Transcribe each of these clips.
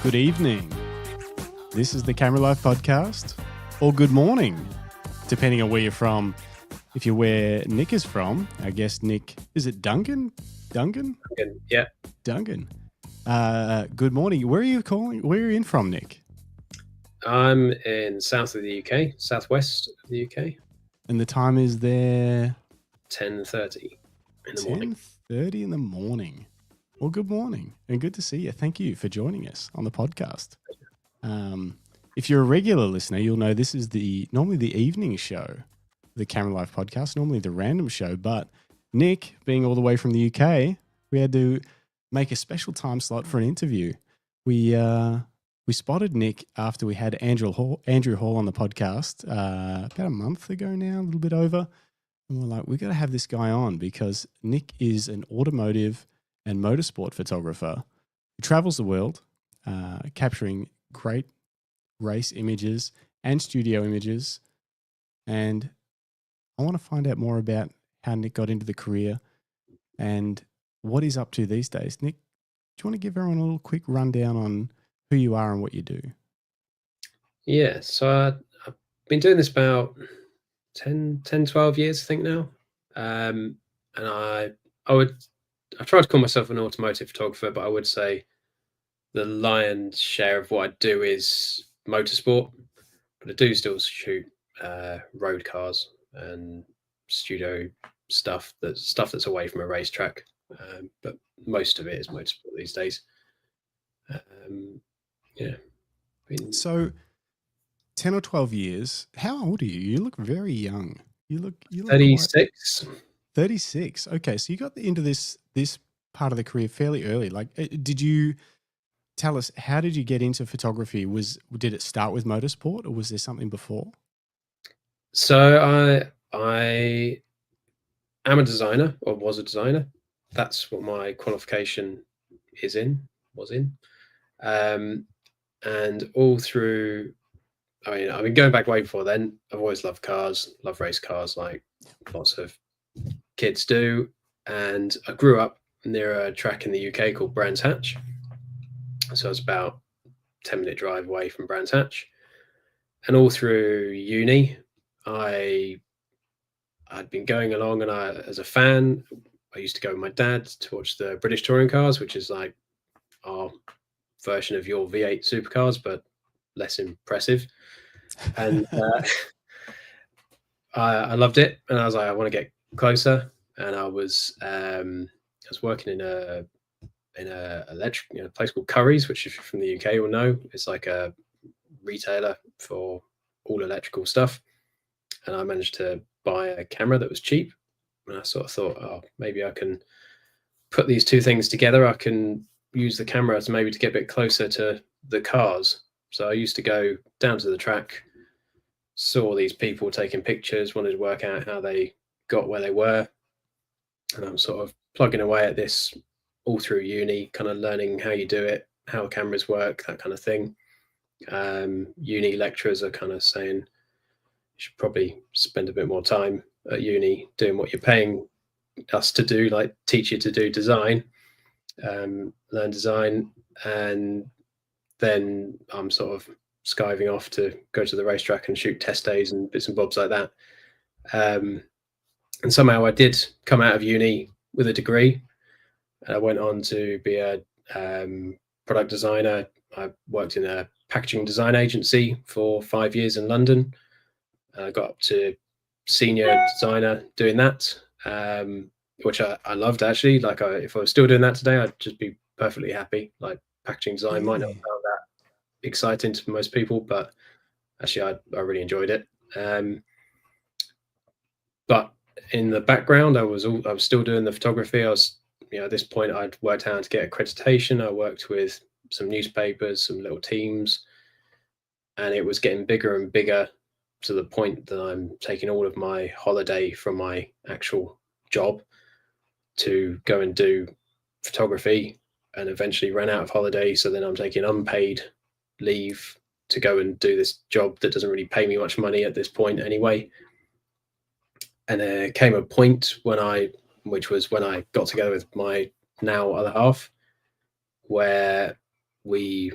Good evening. This is the Camera Life Podcast, or good morning, depending on where you're from. If you're where Nick is from, I guess Nick, is it Dungan? Dungan? Dungan, yeah. Dungan. Good morning. Where are you calling? Where are you in from, Nick? I'm in south of the UK, southwest of the UK. And the time is there? 10:30 in the morning. 10:30 in the morning. Well, good morning and good to see you. Thank you for joining us on the podcast. If you're a regular listener, you'll know this is normally the evening show, the Camera Life Podcast, normally the random show. But Nick, being all the way from the UK, we had to make a special time slot for an interview. We spotted Nick after we had Andrew Hall on the podcast about a month ago now, a little bit over. And we're like, we got to have this guy on because Nick is an automotive and motorsport photographer who travels the world, capturing great race images and studio images. And I want to find out more about how Nick got into the career and what he's up to these days. Nick, do you want to give everyone a little quick rundown on who you are and what you do? Yeah, so I've been doing this about 10, 12 years, I think now. And I try to call myself an automotive photographer, but I would say the lion's share of what I do is motorsport. But I do still shoot road cars and studio stuff that's away from a racetrack. But most of it is motorsport these days. Yeah. So 10 or 12 years. How old are you? You look very young. You look 36. 36. Okay, so you got into this part of the career fairly early. Like, did you tell us, how did you get into photography? Did it start with motorsport or was there something before? So I am a designer, or was a designer. That's what my qualification was in. And all through, I've been going back way before then. I've always loved cars, love race cars, like lots of kids do. And I grew up near a track in the UK called Brands Hatch. So I was about a 10-minute drive away from Brands Hatch. And all through uni, I'd been going along, and as a fan, I used to go with my dad to watch the British touring cars, which is like our version of your V8 supercars, but less impressive. And I loved it, and I was like, I want to get closer. And I was working in a electric place called Curry's, which if you're from the UK will know, it's like a retailer for all electrical stuff. And I managed to buy a camera that was cheap, and I sort of thought, oh, maybe I can put these two things together. I can use the camera to maybe to get a bit closer to the cars. So I used to go down to the track, saw these people taking pictures, wanted to work out how they got where they were. And I'm sort of plugging away at this all through uni, kind of learning how you do it, how cameras work, that kind of thing. Uni lecturers are kind of saying you should probably spend a bit more time at uni doing what you're paying us to do, like teach you to do design, learn design. And then I'm sort of skiving off to go to the racetrack and shoot test days and bits and bobs like that. And somehow I did come out of uni with a degree. I went on to be a product designer. I worked in a packaging design agency for 5 years in London. I got up to senior designer doing that, which I loved actually. Like if I was still doing that today, I'd just be perfectly happy. Like packaging design might not sound that exciting to most people, but actually I really enjoyed it. But in the background, I was still doing the photography. I was, at this point, I'd worked out to get accreditation. I worked with some newspapers, some little teams, and it was getting bigger and bigger to the point that I'm taking all of my holiday from my actual job to go and do photography, and eventually ran out of holiday. So then I'm taking unpaid leave to go and do this job that doesn't really pay me much money at this point anyway. And there came a point which was when I got together with my now other half, where we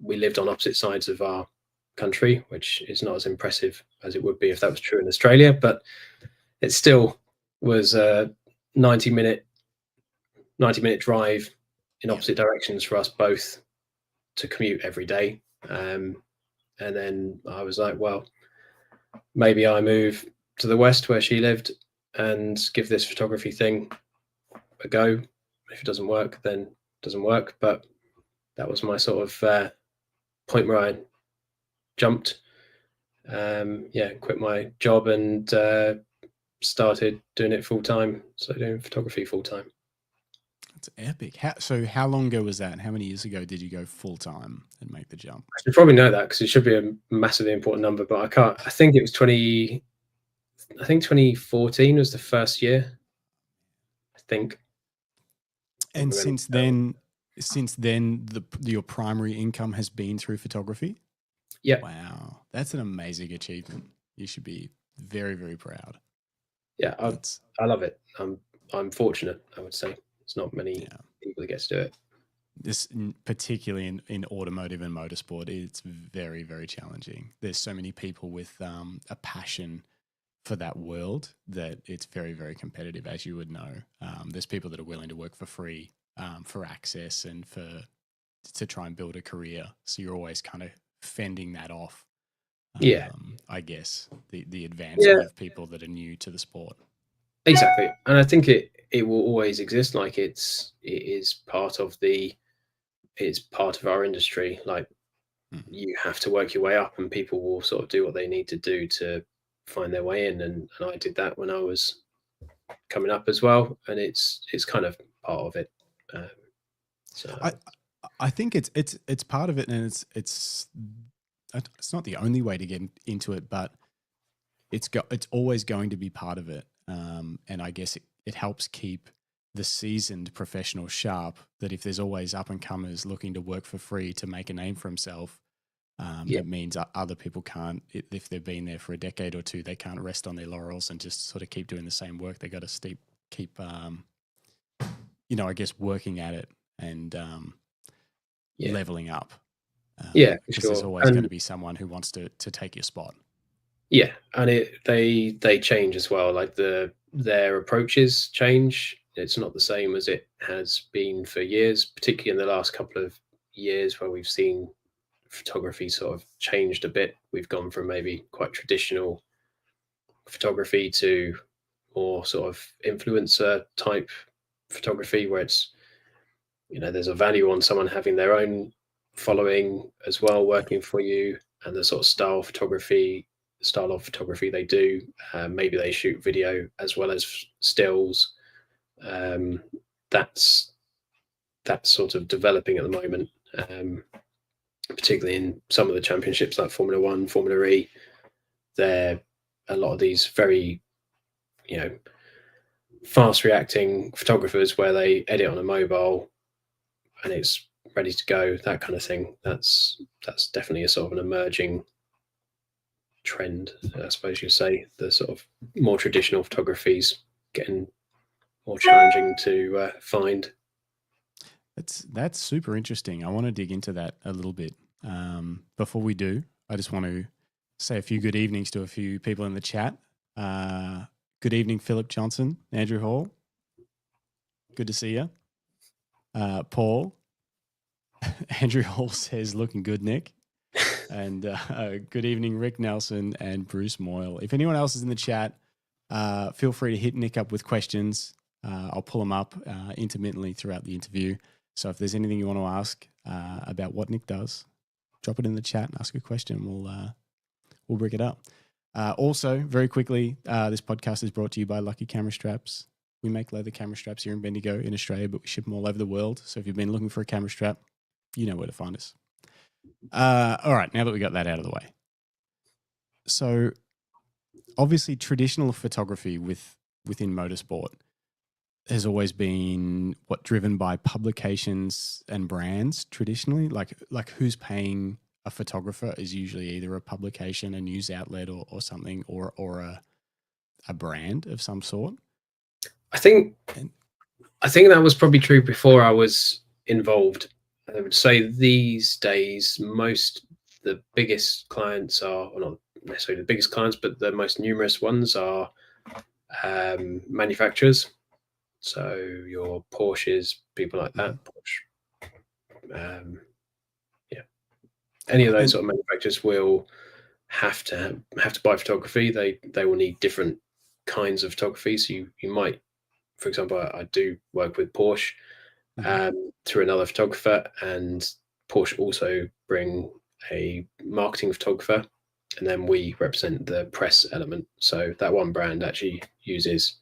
we lived on opposite sides of our country, which is not as impressive as it would be if that was true in Australia, but it still was a 90-minute drive in opposite directions for us both to commute every day. And then I was like, well, maybe I move to the west where she lived and give this photography thing a go. If it doesn't work, then it doesn't work. But that was my sort of point where I jumped, quit my job and started doing it full time. So doing photography full time. That's epic. How long ago was that? How many years ago did you go full time and make the jump? I should probably know that because it should be a massively important number, but I can't. I think it was 2014 was the first year, I think. And since then, your primary income has been through photography? Yeah. Wow. That's an amazing achievement. You should be very, very proud. Yeah, I love it. I'm fortunate, I would say. It's not many people that get to do it. This, particularly in automotive and motorsport, it's very, very challenging. There's so many people with a passion for that world that it's very, very competitive, as you would know. There's people that are willing to work for free for access and to try and build a career. So you're always kind of fending that off. I guess the advancement of people that are new to the sport. Exactly, and I think it will always exist. Like it is part of our industry. Like you have to work your way up, and people will sort of do what they need to do to find their way in. And I did that when I was coming up as well, and it's kind of part of it. So I think it's part of it, and it's not the only way to get into it, but it's always going to be part of it. And I guess it helps keep the seasoned professional sharp, that if there's always up and comers looking to work for free to make a name for himself, it means other people can't, if they've been there for a decade or two, they can't rest on their laurels and just sort of keep doing the same work. They got to keep I guess working at it and leveling up. Because there's always going to be someone who wants to take your spot. Yeah, and they change as well. Like their approaches change. It's not the same as it has been for years, particularly in the last couple of years where we've seen photography sort of changed a bit. We've gone from maybe quite traditional photography to more sort of influencer type photography, where it's, there's a value on someone having their own following as well, working for you, and the sort of style of photography they do. Maybe they shoot video as well as stills. That's sort of developing at the moment, particularly in some of the championships like Formula One, Formula E. There a lot of these very, fast reacting photographers where they edit on a mobile and it's ready to go, that kind of thing. That's definitely a sort of an emerging trend, I suppose you say. The sort of more traditional photography's getting more challenging to find. That's super interesting. I want to dig into that a little bit. Before we do, I just want to say a few good evenings to a few people in the chat. Good evening, Philip Johnson, Andrew Hall. Good to see you. Paul. Andrew Hall says, looking good, Nick. And good evening, Rick Nelson and Bruce Moyle. If anyone else is in the chat, feel free to hit Nick up with questions. I'll pull them up intermittently throughout the interview. So if there's anything you want to ask about what Nick does, drop it in the chat and ask a question. We'll bring it up. Also, very quickly, this podcast is brought to you by Lucky Camera Straps. We make leather camera straps here in Bendigo in Australia, but we ship them all over the world. So if you've been looking for a camera strap, you know where to find us. All right, now that we got that out of the way. So obviously traditional photography within motorsport has always been driven by publications and brands traditionally. Like who's paying a photographer is usually either a publication, a news outlet or something, or a brand of some sort. I think that was probably true before I was involved. I would say these days, the biggest clients are, well, not necessarily the biggest clients, but the most numerous ones are manufacturers. So your Porsches, people like that, Porsche, yeah, any of those sort of manufacturers will have to buy photography. They will need different kinds of photography. So you might, for example, I do work with Porsche through another photographer, and Porsche also bring a marketing photographer, and then we represent the press element. So that one brand actually uses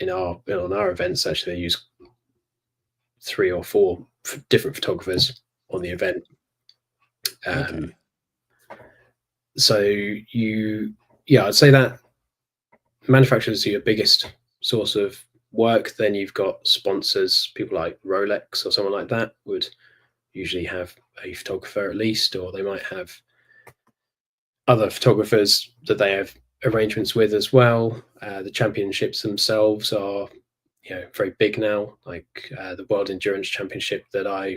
on our events, actually they use 3 or 4 different photographers on the event. Okay. So I'd say that manufacturers are your biggest source of work. Then you've got sponsors, people like Rolex or someone like that would usually have a photographer at least, or they might have other photographers that they have arrangements with as well. The championships themselves are very big now, like the World Endurance Championship that I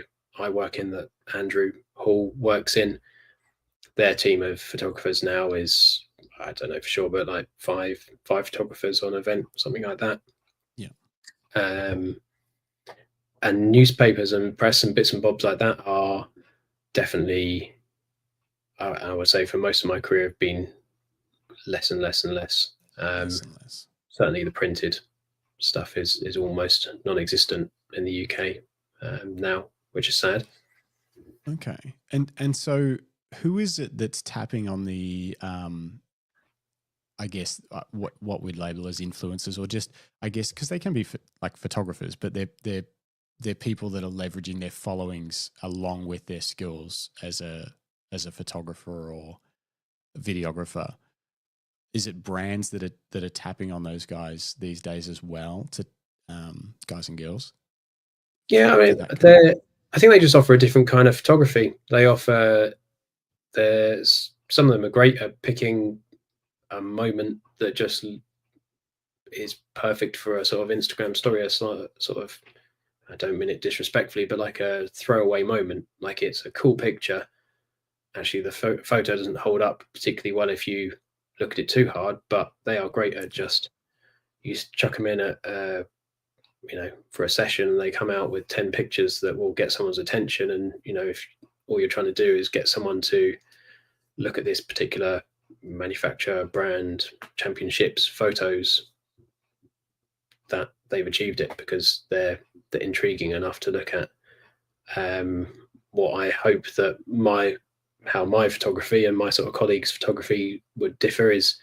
work in, that Andrew Hall works in. Their team of photographers now is, I don't know for sure, but like five photographers on an event, something like that. Yeah. And newspapers and press and bits and bobs like that are definitely, I would say, for most of my career, have been less and less and less. Less and less. Certainly the printed stuff is almost non-existent in the UK now, which is sad. Okay. And so who is it that's tapping on the I guess what we'd label as influencers, or just, I guess, because they can be like photographers, but they're people that are leveraging their followings along with their skills as a photographer or a videographer. Is it brands that are tapping on those guys these days as well, to guys and girls? Yeah, I mean, I think they just offer a different kind of photography. They offer, some of them are great at picking a moment that just is perfect for a sort of Instagram story, a sort of, I don't mean it disrespectfully, but like a throwaway moment. Like it's a cool picture. Actually, the photo doesn't hold up particularly well if you look at it too hard, but they are great at just, you chuck them in at for a session, and they come out with 10 pictures that will get someone's attention. And if all you're trying to do is get someone to look at this particular manufacturer, brand, championships photos, that they've achieved it because they're intriguing enough to look at. What I hope that how my photography and my sort of colleagues' photography would differ is,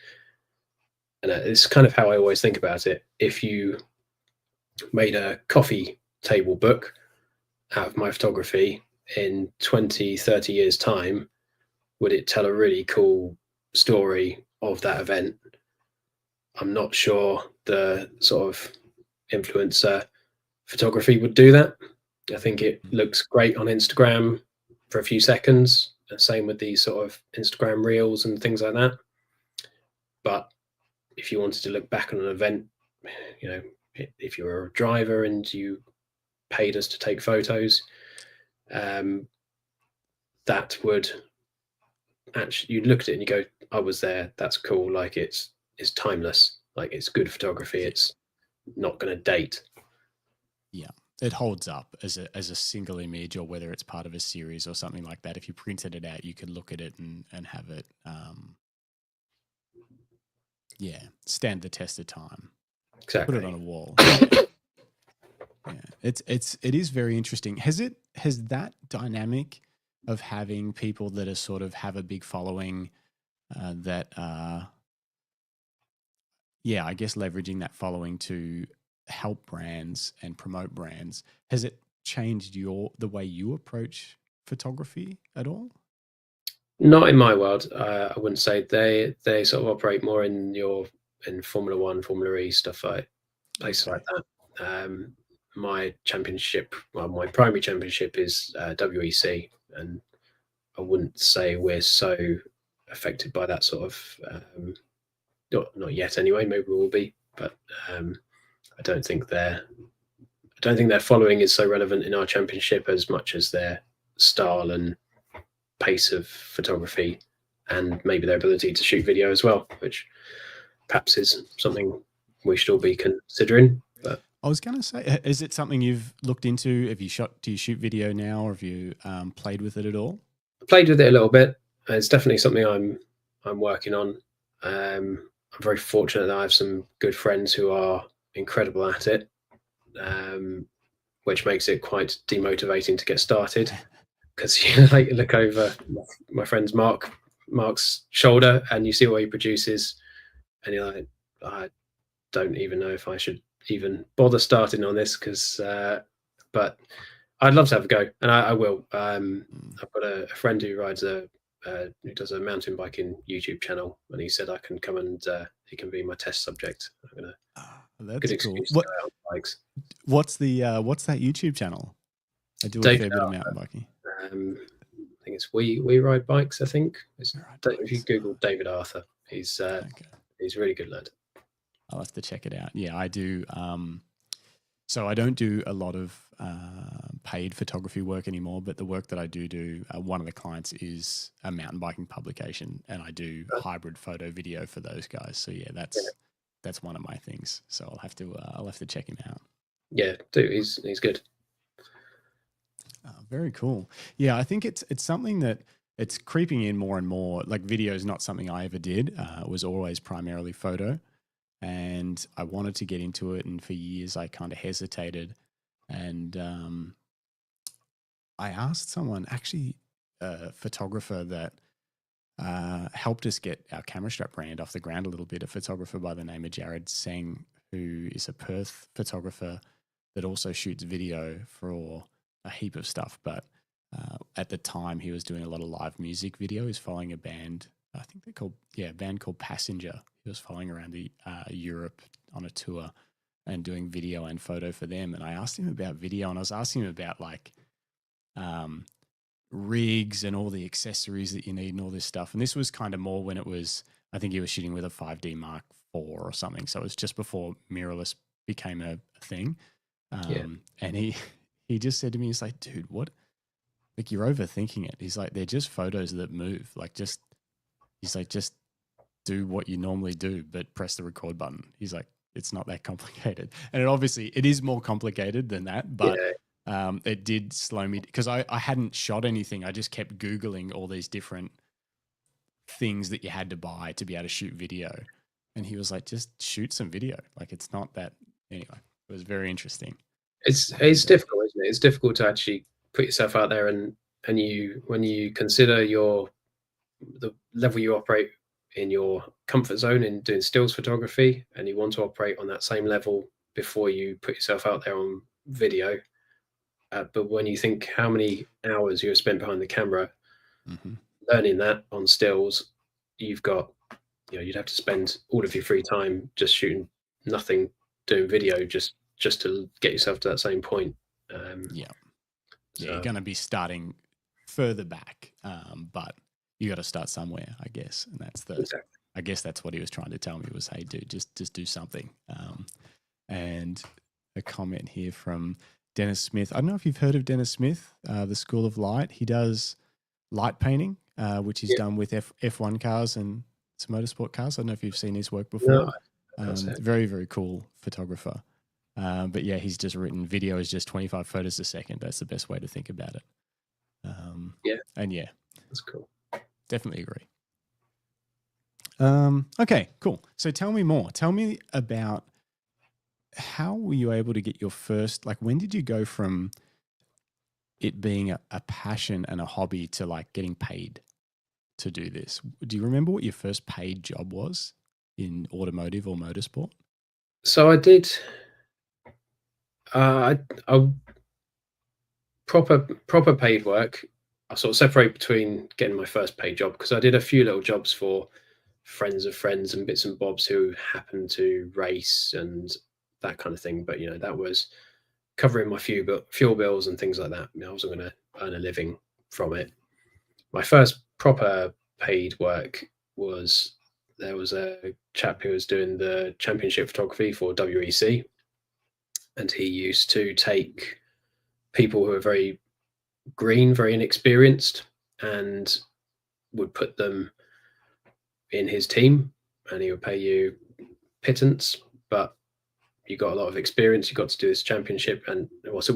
and it's kind of how I always think about it, if you made a coffee table book out of my photography in 20, 30 years time, would it tell a really cool story of that event? I'm not sure the sort of influencer photography would do that. I think it looks great on Instagram for a few seconds. Same with these sort of Instagram reels and things like that. But if you wanted to look back on an event, if you were a driver and you paid us to take photos, that would actually, you'd look at it and you go, I was there, that's cool. Like it's timeless. Like it's good photography. It's not going to date. Yeah, it holds up as a single image, or whether it's part of a series or something like that. If you printed it out, you could look at it and have it, stand the test of time. Exactly. Put it on a wall. Yeah, it is very interesting. Has that dynamic of having people that are sort of have a big following, that I guess leveraging that following to help brands and promote brands, has it changed the way you approach photography at all? Not in my world. I wouldn't say. They sort of operate more in Formula One, Formula E, stuff like places like that. My championship, my primary championship is WEC, and I wouldn't say we're so affected by that sort of, not yet anyway. Maybe we will be, but I don't think they're don't think their following is so relevant in our championship as much as their style and pace of photography, and maybe their ability to shoot video as well, which perhaps is something we should all be considering. But I was going to say, is it something you've looked into? Have you shot? Do you shoot video now, or have you played with it at all? I played with it a little bit. It's definitely something I'm working on. I'm very fortunate that I have some good friends who are incredible at it, which makes it quite demotivating to get started, because you like look over my friend's Mark's shoulder and you see what he produces, and you're like, I don't even know if I should even bother starting on this, because but I'd love to have a go, and I will. I've got a friend who rides who does a mountain biking YouTube channel, and he said I can come and he can be my test subject. I'm gonna that's good cool. excuse to go out on bikes. What's that YouTube channel? I do a fair bit of mountain biking. I think it's We Ride Bikes. I think if you Google David Arthur, he's a really good lad. I'll have to check it out. Yeah, I do. So I don't do a lot of paid photography work anymore, but the work that I do, one of the clients is a mountain biking publication, and I do hybrid photo video for those guys. So yeah, that's one of my things. So I'll have to check him out. Yeah, dude, he's good. Very cool. Yeah, I think it's something that it's creeping in more and more. Like, video is not something I ever did. It was always primarily photo. And I wanted to get into it, and for years I kind of hesitated. And I asked someone, actually a photographer that helped us get our camera strap brand off the ground a little bit, a photographer by the name of Jared Seng, who is a Perth photographer that also shoots video for a heap of stuff. But at the time he was doing a lot of live music video. He's following a band, I think they're called, a band called Passenger. He was following around the Europe on a tour and doing video and photo for them. And I asked him about video, and I was asking him about like rigs and all the accessories that you need and all this stuff. And this was kind of more when it was, I think he was shooting with a 5D Mark IV or something. So it was just before mirrorless became a thing. And he just said to me, he's like, dude, what? Like, you're overthinking it. He's like, they're just photos that move. Like, he's like, just do what you normally do, but press the record button. He's like, it's not that complicated. And it is more complicated than that, but it did slow me, because I hadn't shot anything. I just kept Googling all these different things that you had to buy to be able to shoot video. And he was like, just shoot some video. Like, it's not that, anyway, it was very interesting. It's difficult, isn't it? It's difficult to actually put yourself out there, and when you consider the level you operate in your comfort zone in doing stills photography, and you want to operate on that same level before you put yourself out there on video. But when you think how many hours you have spent behind the camera learning that on stills, you've got, you'd have to spend all of your free time just shooting nothing, doing video, just to get yourself to that same point. You're going to be starting further back, but you got to start somewhere, I guess. And that's I guess that's what he was trying to tell me was, hey, dude, just do something. And a comment here from Dennis Smith. I don't know if you've heard of Dennis Smith, the School of Light. He does light painting, which he's done with F1 cars and some motorsport cars. I don't know if you've seen his work before. No, very, very cool photographer. But yeah, he's just written, video is just 25 photos a second. That's the best way to think about it. And yeah, that's cool. Definitely agree. Okay, cool. So tell me more. Tell me about, how were you able to get your first, like, when did you go from it being a passion and a hobby to like getting paid to do this? Do you remember what your first paid job was in automotive or motorsport? So I did I proper paid work. I sort of separate between getting my first paid job, because I did a few little jobs for friends of friends and bits and bobs who happened to race and that kind of thing. But that was covering my fuel bills and things like that. I wasn't going to earn a living from it. My first proper paid work was, there was a chap who was doing the championship photography for WEC, and he used to take people who are very green, very inexperienced, and would put them in his team, and he would pay you pittance, but you got a lot of experience. You got to do this championship, and it was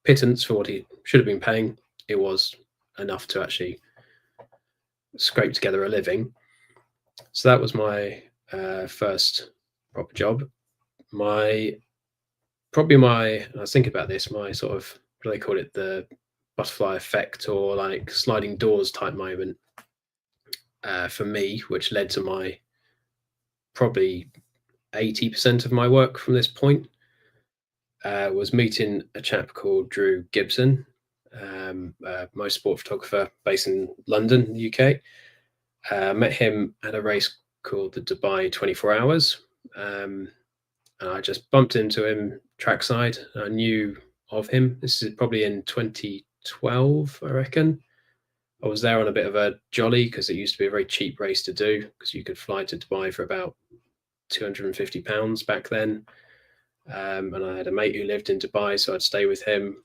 pittance for what he should have been paying. It was enough to actually scrape together a living. So that was my first proper job. I was thinking about this, my sort of, what do they call it, the butterfly effect, or like sliding doors type moment for me, which led to my probably 80% of my work from this point, was meeting a chap called Drew Gibson, a motorsport photographer based in London, the UK. Met him at a race called the Dubai 24 Hours. And I just bumped into him trackside. I knew of him. This is probably in 2012, I reckon. I was there on a bit of a jolly because it used to be a very cheap race to do, because you could fly to Dubai for about £250 back then. And I had a mate who lived in Dubai, so I'd stay with him.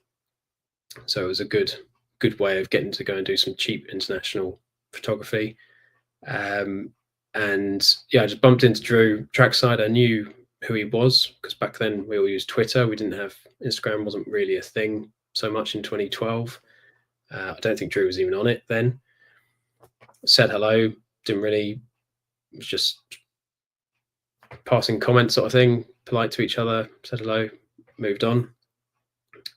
So it was a good way of getting to go and do some cheap international photography. And yeah, I just bumped into Drew trackside. I knew who he was because back then we all used Twitter. We didn't have Instagram, wasn't really a thing so much in 2012. I don't think Drew was even on it then. Said hello, didn't really, was just passing comments sort of thing, polite to each other, said hello, moved on.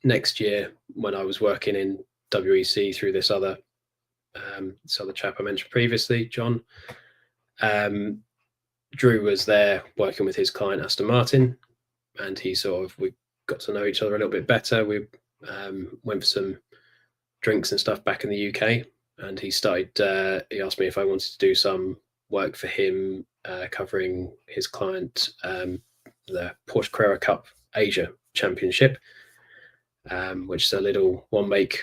Next year, when I was working in WEC through this other chap I mentioned previously, John, Drew was there working with his client Aston Martin, and we got to know each other a little bit better. We went for some drinks and stuff back in the UK, and he asked me if I wanted to do some work for him, covering his client, the Porsche Carrera Cup Asia Championship, which is a little one-make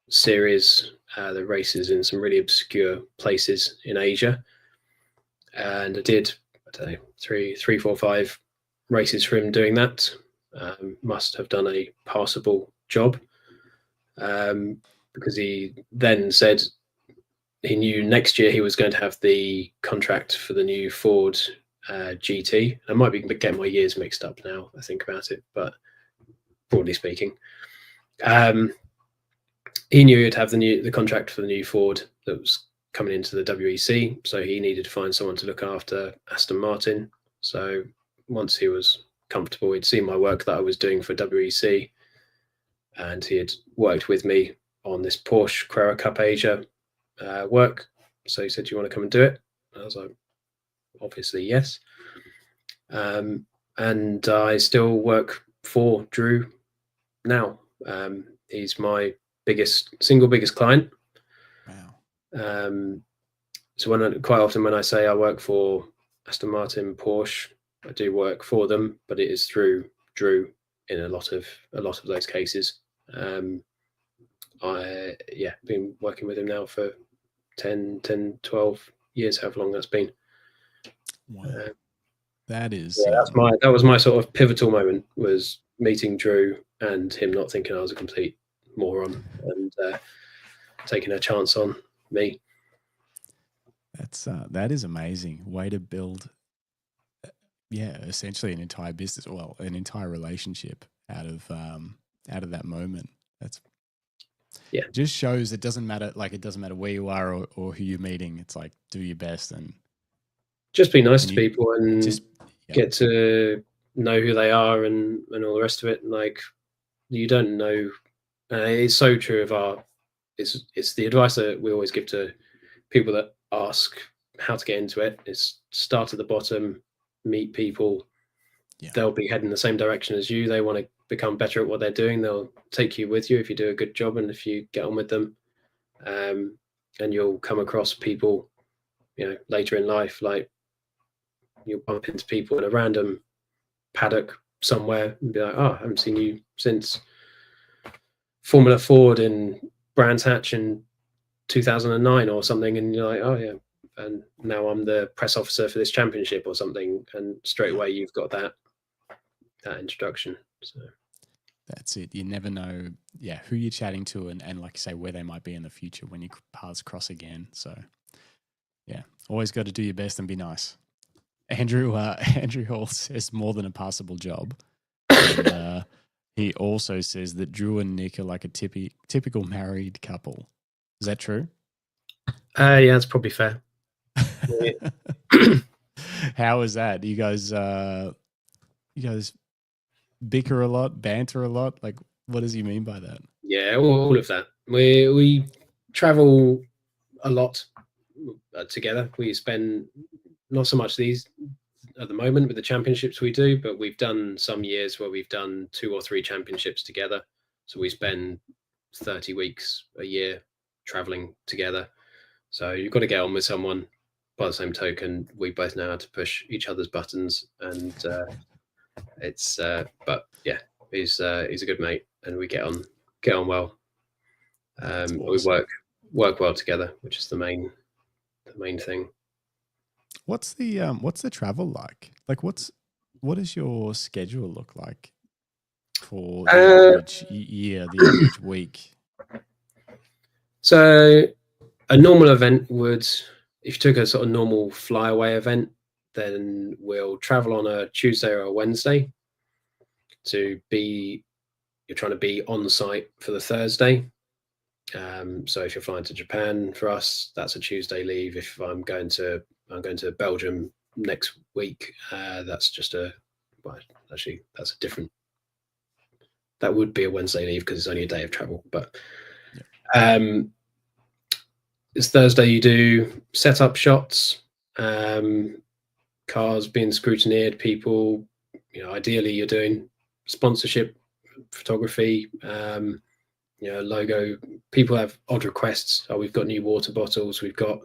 series that races in some really obscure places in Asia. And I did, I don't know, 3, 4, 5 races for him doing that. Must have done a passable job, because he then said he knew next year he was going to have the contract for the new Ford GT. I might be getting my years mixed up now, I think about it, but broadly speaking, he knew he'd have the contract for the new Ford that was coming into the WEC, so he needed to find someone to look after Aston Martin. So once he was comfortable, he'd seen my work that I was doing for WEC, and he had worked with me on this Porsche Carrera Cup Asia work. So he said, "Do you want to come and do it?" I was like, obviously yes. And I still work for Drew now. He's my single biggest client. Wow. So quite often when I say I work for Aston Martin, Porsche, I do work for them, but it is through Drew in a lot of those cases. Been working with him now for 10, 12 years, however long that's been. Wow. That is that was my sort of pivotal moment, was meeting Drew and him not thinking I was a complete moron and taking a chance on me. That is amazing way to build essentially an entire business, well, an entire relationship out of that moment. That's just shows it doesn't matter where you are or who you're meeting. It's like, do your best and just be nice to people and just get to know who they are and all the rest of it. Like, you don't know. It's so true of it's the advice that we always give to people that ask how to get into it. Is start at the bottom, meet people. They'll be heading the same direction as you. They want to become better at what they're doing. They'll take you with you if you do a good job and if you get on with them. And you'll come across people, later in life, like you'll bump into people in a random paddock somewhere and be like, "Oh, I haven't seen you since Formula Ford in Brands Hatch in 2009 or something," and you're like, "Oh yeah, and now I'm the press officer for this championship or something," and straight away you've got that introduction. So That's it. You never know, who you're chatting to, and like you say, where they might be in the future when your paths cross again. So, yeah, always got to do your best and be nice. Andrew Hall says more than a passable job. And, he also says that Drew and Nick are like a typical married couple. Is that true? yeah, that's probably fair. How is that? You guys bicker a lot, banter a lot? Like, what does he mean by that? Yeah, all of that. We travel a lot together. We spend not so much these at the moment with the championships we do, but we've done some years where we've done 2 or 3 championships together. So we spend 30 weeks a year traveling together. So you've got to get on with someone. By the same token, we both know how to push each other's buttons, and it's. But yeah, he's a good mate, and we get on well. Awesome. We work well together, which is the main thing. What's the travel like? Like, what does your schedule look like for the average year, the average week? So a normal event would, if you took a sort of normal flyaway event, then we'll travel on a Tuesday or a Wednesday you're trying to be on site for the Thursday. So if you're flying to Japan for us, that's a Tuesday leave. If I'm going to Belgium next week, that's just that's a different. That would be a Wednesday leave because it's only a day of travel. But it's Thursday. You do setup shots, cars being scrutinized, people. Ideally, you're doing sponsorship photography. Logo. People have odd requests. Oh, we've got new water bottles. We've got.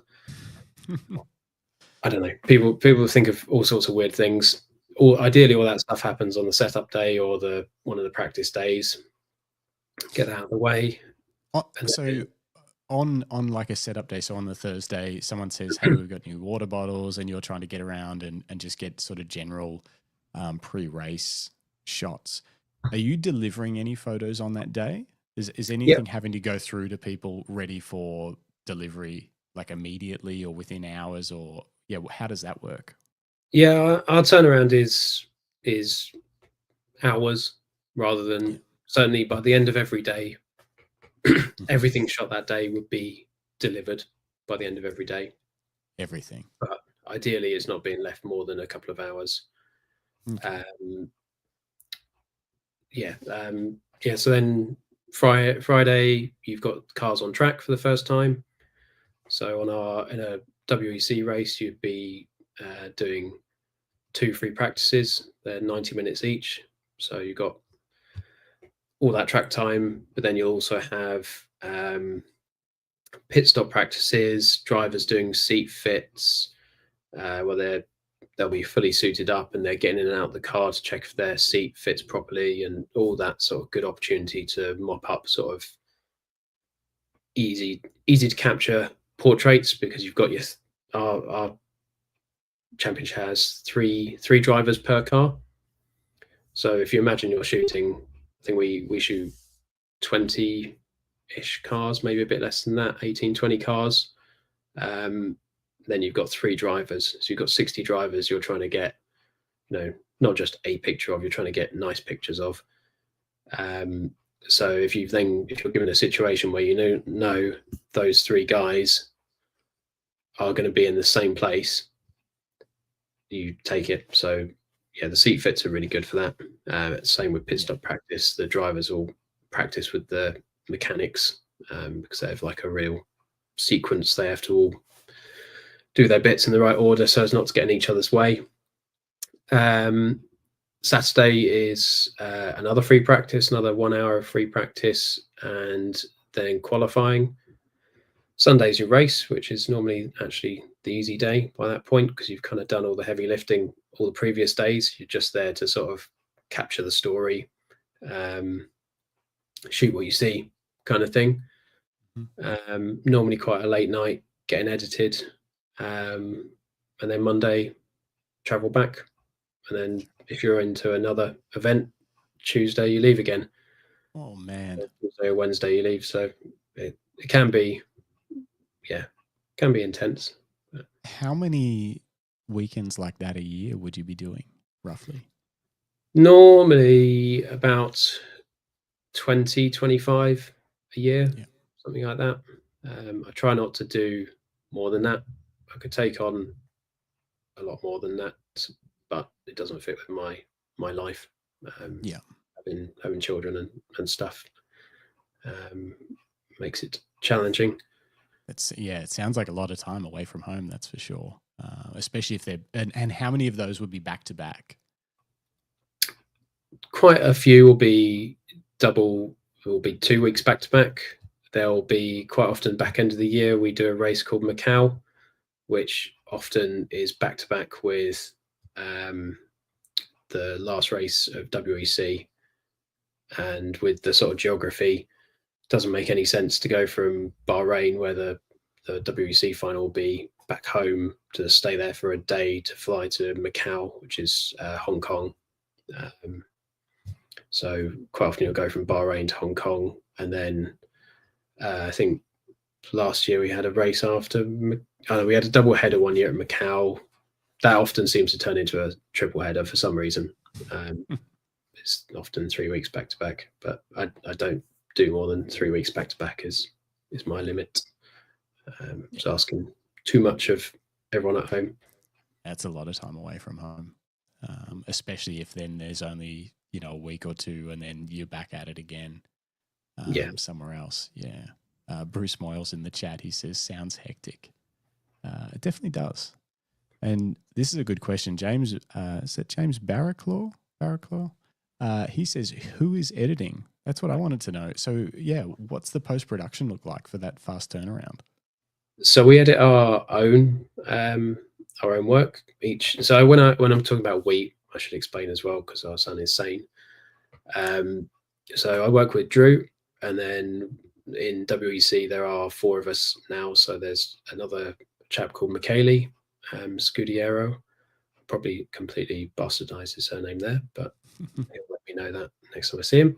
I don't know. People think of all sorts of weird things. Ideally, all that stuff happens on the setup day or one of the practice days. Get that out of the way. So on like a setup day, so on the Thursday, someone says, "Hey, we've got new water bottles," and you're trying to get around and just get sort of general pre-race shots. Are you delivering any photos on that day? Is anything having to go through to people ready for delivery, like immediately or within hours, or how does that work? Yeah, our turnaround is hours rather than certainly by the end of every day. Everything shot that day would be delivered by the end of every day. Everything. But ideally, it's not being left more than a couple of hours. Okay. So then Friday, you've got cars on track for the first time. So in a WEC race, you'd be doing 2 free practices. They're 90 minutes each. So you've got all that track time, but then you'll also have pit stop practices, drivers doing seat fits, where they'll be fully suited up and they're getting in and out of the car to check if their seat fits properly, and all that sort of good opportunity to mop up sort of easy to capture portraits, because you've got our championship has three drivers per car. So if you imagine you're shooting, I think we shoot 20-ish cars, maybe a bit less than that, 18, 20 cars. Then you've got 3 drivers. So you've got 60 drivers you're trying to get, not just a picture of, you're trying to get nice pictures of. So if you're given a situation where you know those 3 guys are going to be in the same place, you take it. So yeah, the seat fits are really good for that. Same with pit stop practice. The drivers will practice with the mechanics because they have like a real sequence. They have to all do their bits in the right order so as not to get in each other's way. Saturday is another free practice, another 1 hour of free practice, and then qualifying. Sunday's your race, which is normally actually the easy day by that point, because you've kind of done all the heavy lifting all the previous days. You're just there to sort of capture the story, shoot what you see kind of thing. Normally quite a late night, getting edited, and then Monday travel back. and then if you're into another event, Tuesday you leave again. Oh man. Tuesday or Wednesday you leave. So it can be, can be intense. How many weekends like that a year would you be doing, roughly? Normally about 20, 25 a year, Yeah. something like that. I try not to do more than that. I could take on a lot more than that, but it doesn't fit with my life. Yeah. Having children and stuff makes it challenging. It sounds like a lot of time away from home, that's for sure. Especially if they're and how many of those would be back to back? Quite a few will be 2 weeks back to back. There'll be quite often back end of the year we do a race called Macau, which often is back to back with the last race of WEC. And with the sort of geography, it doesn't make any sense to go from Bahrain, where the WEC final will be, back home to stay there for a day to fly to Macau, which is Hong Kong. So quite often you'll go from Bahrain to Hong Kong, and then I think last year we had a race after. We had a double header one year at Macau. That often seems to turn into a triple header for some reason. It's often 3 weeks back to back, but I don't do more than 3 weeks back to back is my limit. It's asking too much of everyone at home. That's a lot of time away from home, especially if then there's only a week or two, and then you're back at it again. Somewhere else. Yeah. Bruce Moyles in the chat, he says, sounds hectic. It definitely does. And this is a good question. James, is that James Barraclaw? He says, who is editing? That's what I wanted to know. So, what's the post-production look like for that fast turnaround? So we edit our own work each. So when I'm talking about we, I should explain as well, because I sound insane. So I work with Drew, and then in WEC there are 4 of us now. So there's another chap called Michele Scudiero. Probably completely bastardized his surname there, but he'll let me know that next time I see him.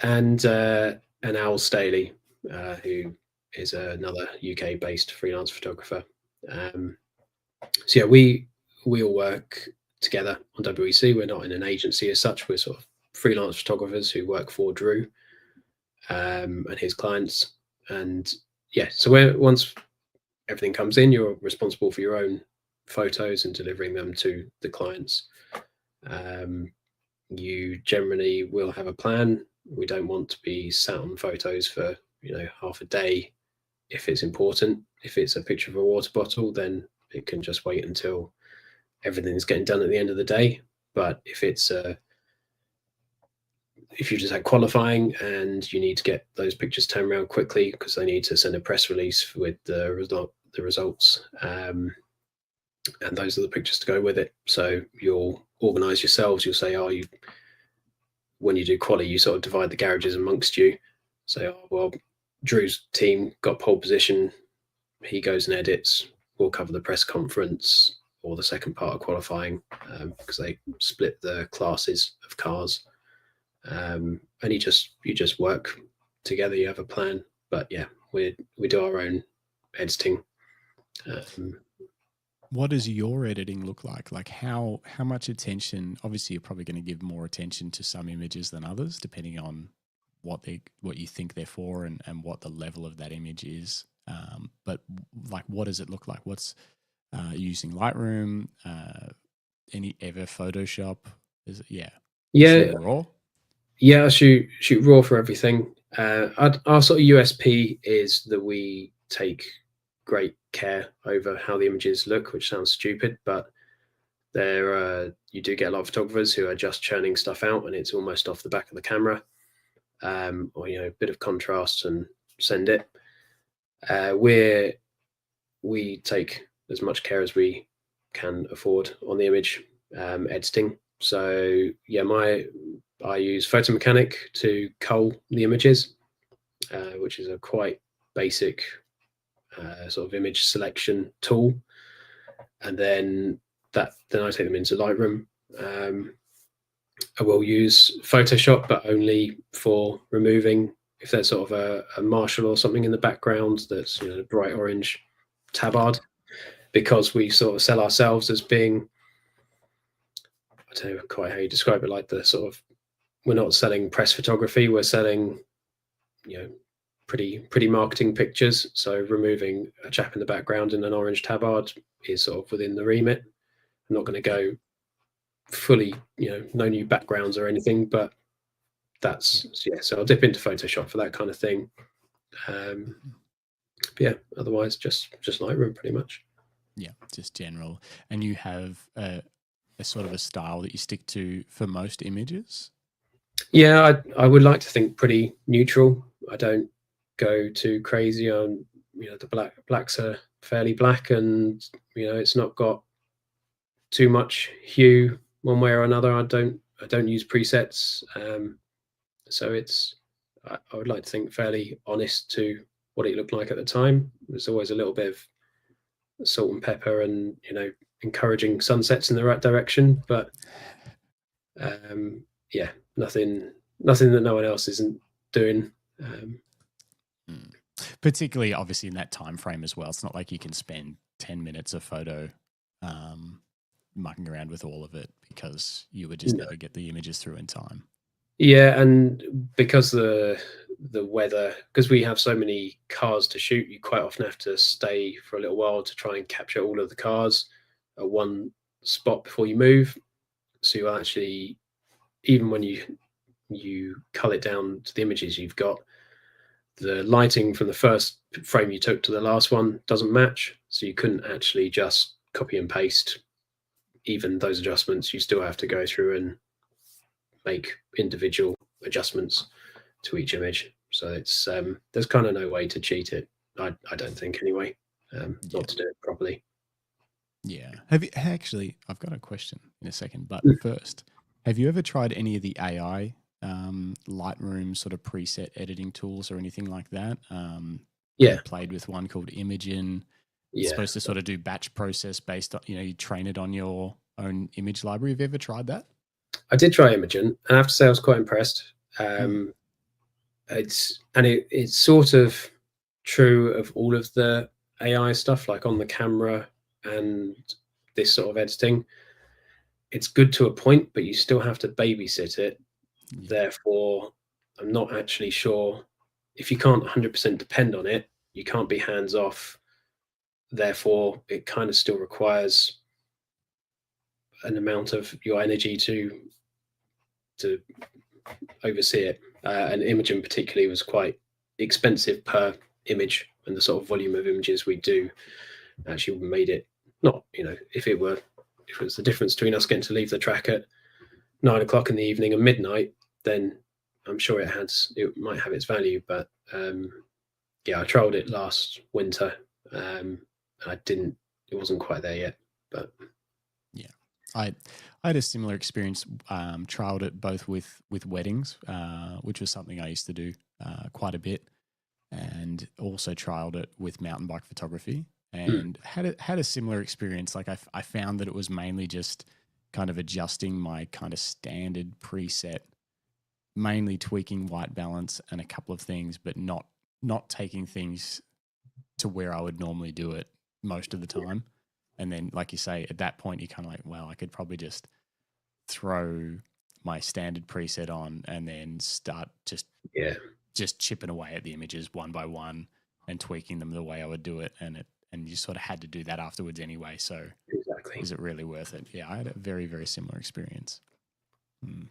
And Al Staley, who is another UK-based freelance photographer. So we all work together on WEC. We're not in an agency as such. We're sort of freelance photographers who work for Drew and his clients. And so once everything comes in, you're responsible for your own photos and delivering them to the clients. You generally will have a plan. We don't want to be sat on photos for half a day if it's important. If it's a picture of a water bottle, then it can just wait until everything's getting done at the end of the day. But if you just had qualifying and you need to get those pictures turned around quickly because they need to send a press release with the results, and those are the pictures to go with it. So you'll organize yourselves. You'll say, when you do quali, you sort of divide the garages amongst you. Say, Drew's team got pole position. He goes and edits. We'll cover the press conference or the second part of qualifying, because they split the classes of cars. And you just work together. You have a plan. But we do our own editing. What does your editing look like? Like how much attention? Obviously, you're probably going to give more attention to some images than others, depending on what you think they're for and what the level of that image is. But like, what does it look like? What's using Lightroom? Any ever Photoshop? Is it raw? Yeah, I shoot raw for everything. Our sort of USP is that we take great care over how the images look, which sounds stupid, but you do get a lot of photographers who are just churning stuff out and it's almost off the back of the camera, or a bit of contrast and send it. We take as much care as we can afford on the image editing. So I use Photomechanic to cull the images, which is a quite basic sort of image selection tool. And then then I take them into Lightroom. I will use Photoshop, but only for removing if there's sort of a marshal or something in the background that's bright orange tabard, because we sort of sell ourselves as being, I don't know quite how you describe it, like the sort of, we're not selling press photography, we're selling pretty marketing pictures. So removing a chap in the background in an orange tabard is sort of within the remit. I'm not going to go fully, no new backgrounds or anything, but that's so I'll dip into Photoshop for that kind of thing. But yeah, otherwise just Lightroom pretty much. Yeah, just general. And you have a sort of a style that you stick to for most images? Yeah, I would like to think pretty neutral. I don't go too crazy on, the blacks are fairly black, and it's not got too much hue one way or another. I don't use presets, so it's, I would like to think, fairly honest to what it looked like at the time. There's always a little bit of salt and pepper, and encouraging sunsets in the right direction, but yeah, nothing that no one else isn't doing. Particularly, obviously, in that time frame as well. It's not like you can spend 10 minutes of photo mucking around with all of it, because you would just never get the images through in time. Yeah, and because the weather, because we have so many cars to shoot, you quite often have to stay for a little while to try and capture all of the cars at one spot before you move. So you actually, even when you cull it down to the images you've got, the lighting from the first frame you took to the last one doesn't match, so you couldn't actually just copy and paste even those adjustments. You still have to go through and make individual adjustments to each image. So it's there's kind of no way to cheat it, I don't think, anyway, not to do it properly. Yeah. I've got a question in a second, but first, have you ever tried any of the AI Lightroom sort of preset editing tools or anything like that? Yeah. I played with one called Imagen. Yeah. It's supposed to sort of do batch process based on, you train it on your own image library. Have you ever tried that? I did try Imagen, and I have to say I was quite impressed. It's sort of true of all of the AI stuff, like on the camera and this sort of editing. It's good to a point, but you still have to babysit it. Yeah. Therefore, I'm not actually sure, if you can't 100% depend on it, you can't be hands off. Therefore, it kind of still requires an amount of your energy to oversee it. And Imagen particularly was quite expensive per image, and the sort of volume of images we do actually made it not, if it was the difference between us getting to leave the track at 9 o'clock in the evening and midnight, then I'm sure it might have its value. But yeah, I trialed it last winter. It wasn't quite there yet, but yeah, I had a similar experience. Trialed it both with weddings, which was something I used to do quite a bit, and also trialed it with mountain bike photography, and had a similar experience. Like I found that it was mainly just kind of adjusting my kind of standard preset, mainly tweaking white balance and a couple of things, but not taking things to where I would normally do it most of the time. And then, like you say, at that point, you're kind of like, well, I could probably just throw my standard preset on and then start just chipping away at the images one by one and tweaking them the way I would do it. And you sort of had to do that afterwards anyway. So exactly. Is it really worth it? Yeah, I had a very, very similar experience.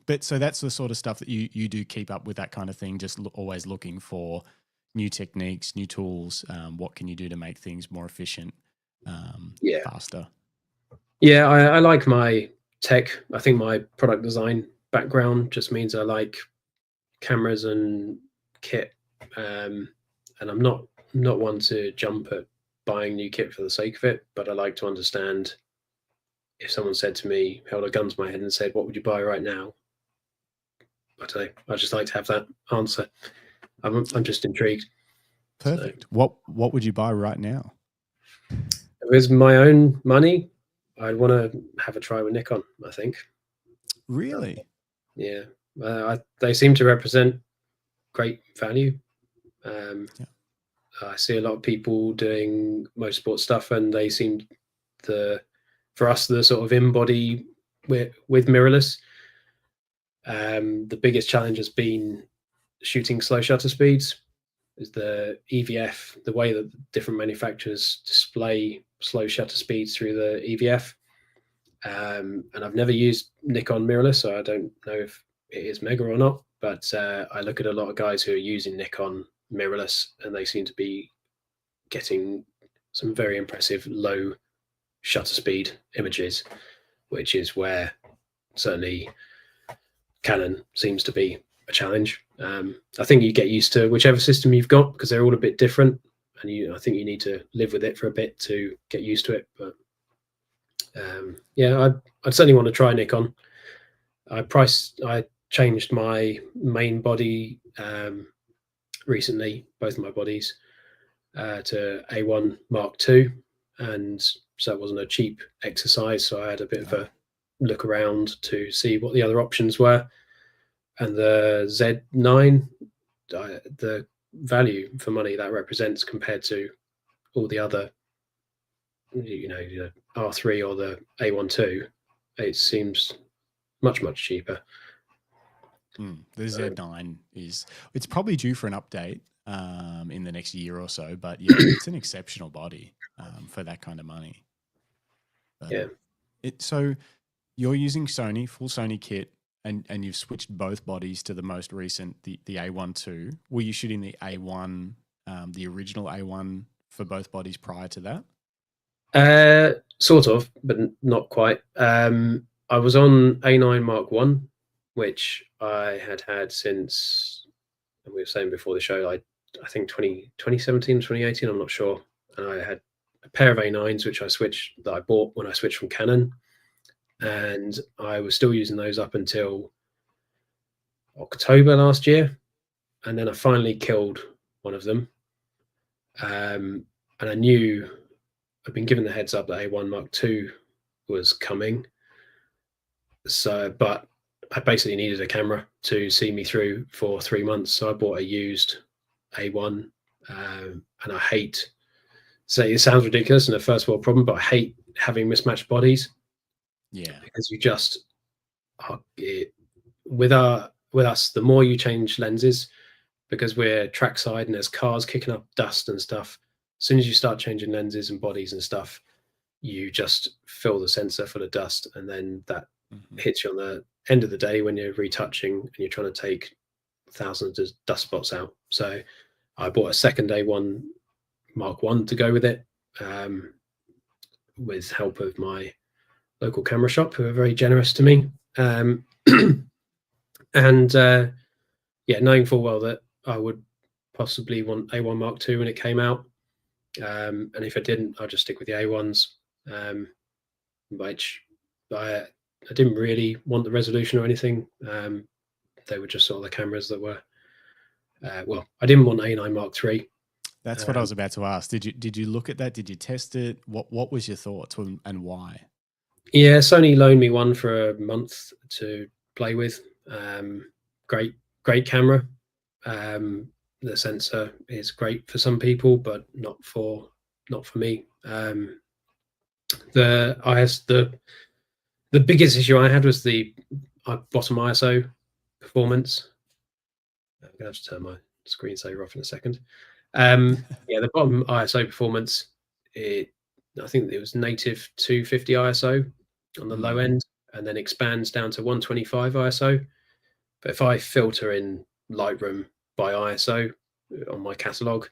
But so that's the sort of stuff that you do keep up with, that kind of thing, just always looking for new techniques, new tools. What can you do to make things more efficient, faster? Yeah, I like my tech. I think my product design background just means I like cameras and kit, and I'm not one to jump at buying new kit for the sake of it, but I like to understand. If someone said to me, held a gun to my head and said, what would you buy right now? I don't know. I just like to have that answer. I'm just intrigued. Perfect. So, what would you buy right now? If it was my own money, I'd want to have a try with Nikon, I think. Really? Yeah. They seem to represent great value. Yeah. I see a lot of people doing motorsport stuff, and they seem for us, the sort of in-body with mirrorless. The biggest challenge has been shooting slow shutter speeds. Is the EVF, the way that different manufacturers display slow shutter speeds through the EVF. And I've never used Nikon mirrorless, so I don't know if it is mega or not. But I look at a lot of guys who are using Nikon mirrorless, and they seem to be getting some very impressive low shutter speed images, which is where certainly Canon seems to be a challenge. I think you get used to whichever system you've got, because they're all a bit different, and I think you need to live with it for a bit to get used to it. But yeah, I'd certainly want to try Nikon. I changed my main body recently, both of my bodies, to A1 Mark II, and so it wasn't a cheap exercise. So I had a bit of a look around to see what the other options were, and the Z9, the value for money that represents compared to all the other, R3 or the A12, it seems much cheaper. The Z9 it's probably due for an update in the next year or so, but yeah, it's an exceptional body for that kind of money. But yeah. So you're using Sony, full Sony kit, and you've switched both bodies to the most recent, the A1 II. Were you shooting the A1, the original A1 for both bodies prior to that? Sort of, but not quite. I was on A9 Mark I, which I had since, and we were saying before the show, I think 2017, 2018, I'm not sure. And I had a pair of A9s, which I bought when I switched from Canon. And I was still using those up until October last year. And then I finally killed one of them. And I knew I'd been given the heads up that A1 Mark II was coming. So, but I basically needed a camera to see me through for 3 months. So I bought a used A1. And I hate, say it sounds ridiculous and a first world problem, but I hate having mismatched bodies. Yeah. Because you just, with us, the more you change lenses, because we're trackside and there's cars kicking up dust and stuff, as soon as you start changing lenses and bodies and stuff, you just fill the sensor full of dust, and then that hits you on the end of the day when you're retouching and you're trying to take thousands of dust spots out. So I bought a second A1 Mark I to go with it, with help of my local camera shop, who are very generous to me. And yeah, knowing full well that I would possibly want A1 Mark II when it came out. And if I didn't, I'd just stick with the A1s, which I didn't really want the resolution or anything. They were just sort of the cameras that were, well, I didn't want A9 Mark III. That's what I was about to ask. Did you look at that? Did you test it? What was your thoughts and why? Yeah, Sony loaned me one for a month to play with. Great camera. The sensor is great for some people, but not for me. The biggest issue I had was the bottom ISO performance. I'm gonna have to turn my screensaver off in a second. Yeah, the bottom ISO performance, I think it was native 250 ISO on the low end, and then expands down to 125 ISO. But if I filter in Lightroom by ISO on my catalog,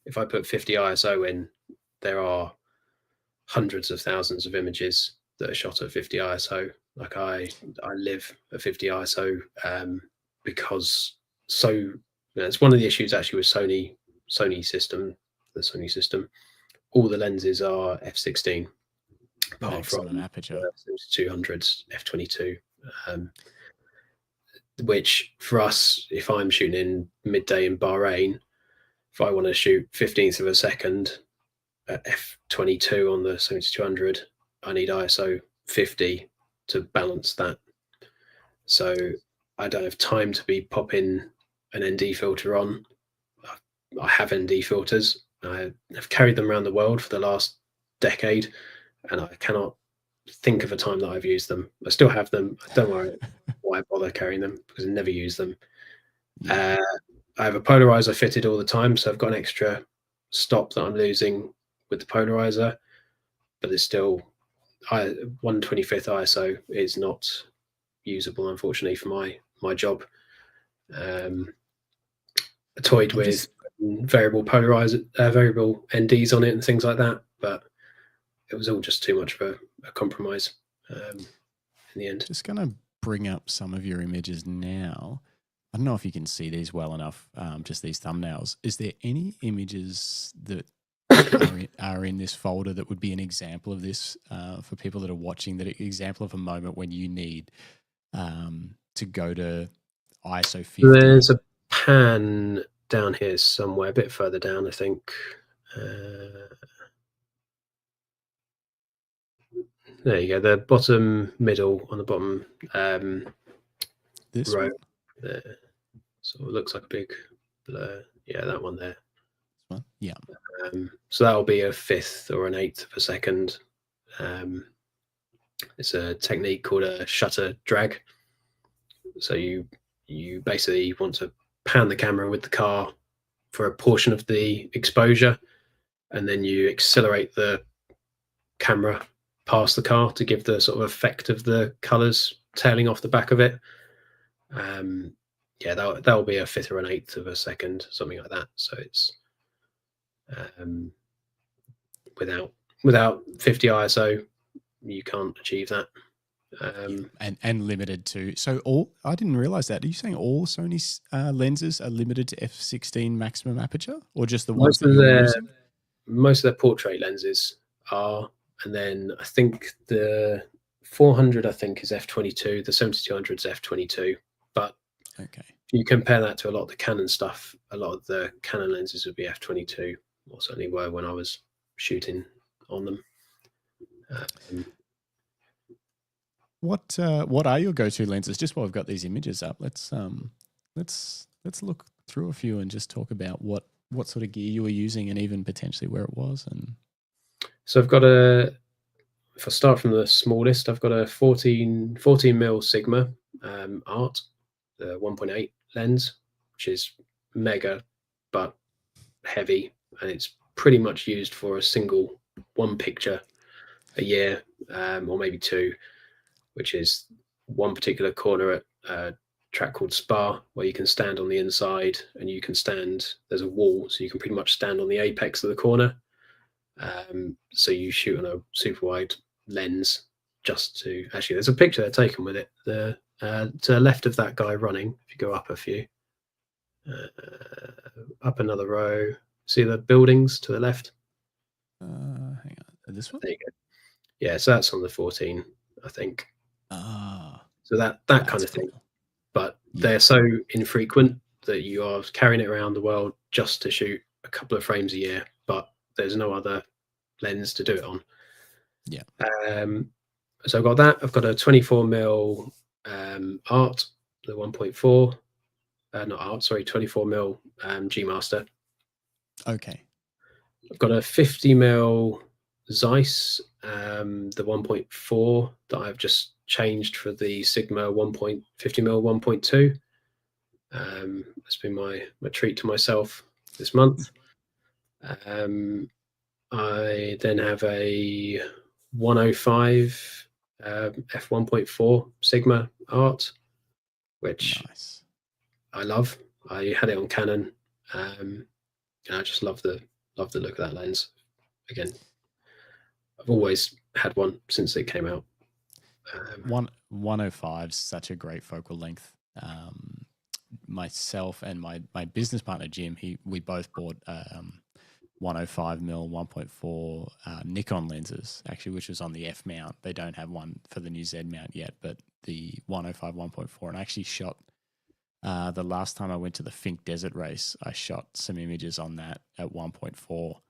if I put 50 ISO in, there are hundreds of thousands of images that are shot at 50 ISO. Like I live at 50 ISO, because it's one of the issues actually with the Sony system. All the lenses are f/16, apart from aperture 200s, f/22. Which for us, if I'm shooting in midday in Bahrain, if I want to shoot 15th of a second at f/22 on the 7200, I need ISO 50 to balance that. So I don't have time to be popping an ND filter on. I have ND filters. I have carried them around the world for the last decade, and I cannot think of a time that I've used them. I still have them. Don't worry why bother carrying them, because I never use them. Yeah. I have a polarizer fitted all the time, so I've got an extra stop that I'm losing with the polarizer, but it's still 1/25th ISO is not usable, unfortunately, for my job. I toyed with variable polarizer, variable NDs on it and things like that, but it was all just too much of a compromise in the end. Just going to bring up some of your images now. I don't know if you can see these well enough, just these thumbnails. Is there any images that are in this folder that would be an example of this for people that are watching, that an example of a moment when you need to go to ISO 50? There's a pan down here somewhere, a bit further down, I think. There you go, the bottom middle on the bottom this row one? there. So it looks like a big blur. Yeah, that one there. This one? Yeah. So that'll be a fifth or an eighth of a second. It's a technique called a shutter drag. So you basically want to pan the camera with the car for a portion of the exposure, and then you accelerate the camera past the car to give the sort of effect of the colors tailing off the back of it. Yeah, that'll be a fifth or an eighth of a second, something like that. So it's without 50 ISO, you can't achieve that. And limited to, so I didn't realize that. Are you saying all Sony's lenses are limited to f/16 maximum aperture, or just the ones that you're using? Most of their portrait lenses are, and then I think the 400 I think is f/22, the 7200 is f/22. But okay, if you compare that to a lot of the Canon stuff, a lot of the Canon lenses would be f/22, or certainly were when I was shooting on them. What are your go-to lenses? Just while I've got these images up, let's look through a few and just talk about what sort of gear you were using, and even potentially where it was. And so I've got if I start from the smallest, I've got a 14 mil Sigma Art, the 1.8 lens, which is mega but heavy, and it's pretty much used for a single one picture a year, or maybe two, which is one particular corner at a track called Spa, where you can stand on the inside, and you can stand, there's a wall, so you can pretty much stand on the apex of the corner. So you shoot on a super wide lens just to, actually there's a picture they're taken with it, to the left of that guy running. If you go up a few, up another row, see the buildings to the left? hang on, this one? There you go. Yeah, so that's on the 14, I think. So that kind of thing. But they're so infrequent that you are carrying it around the world just to shoot a couple of frames a year, but there's no other lens to do it on. Yeah. So I've got that. I've got a 24 mil Art, the 1.4. Not Art, sorry, 24 mil G Master. Okay. I've got a 50 mil Zeiss, the 1.4 that I've just changed for the Sigma 50 mil 1.2. That's been my treat to myself this month. I then have a 105 f1.4 Sigma Art, which I love. I had it on Canon, and I just love the look of that lens. Again, I've always had one since it came out. 105 is such a great focal length. Myself and my business partner Jim, we both bought 105 mil 1.4 Nikon lenses, actually, which was on the F mount. They don't have one for the new Z mount yet, but the 105 1.4, and I actually shot the last time I went to the Fink Desert race, I shot some images on that at 1.4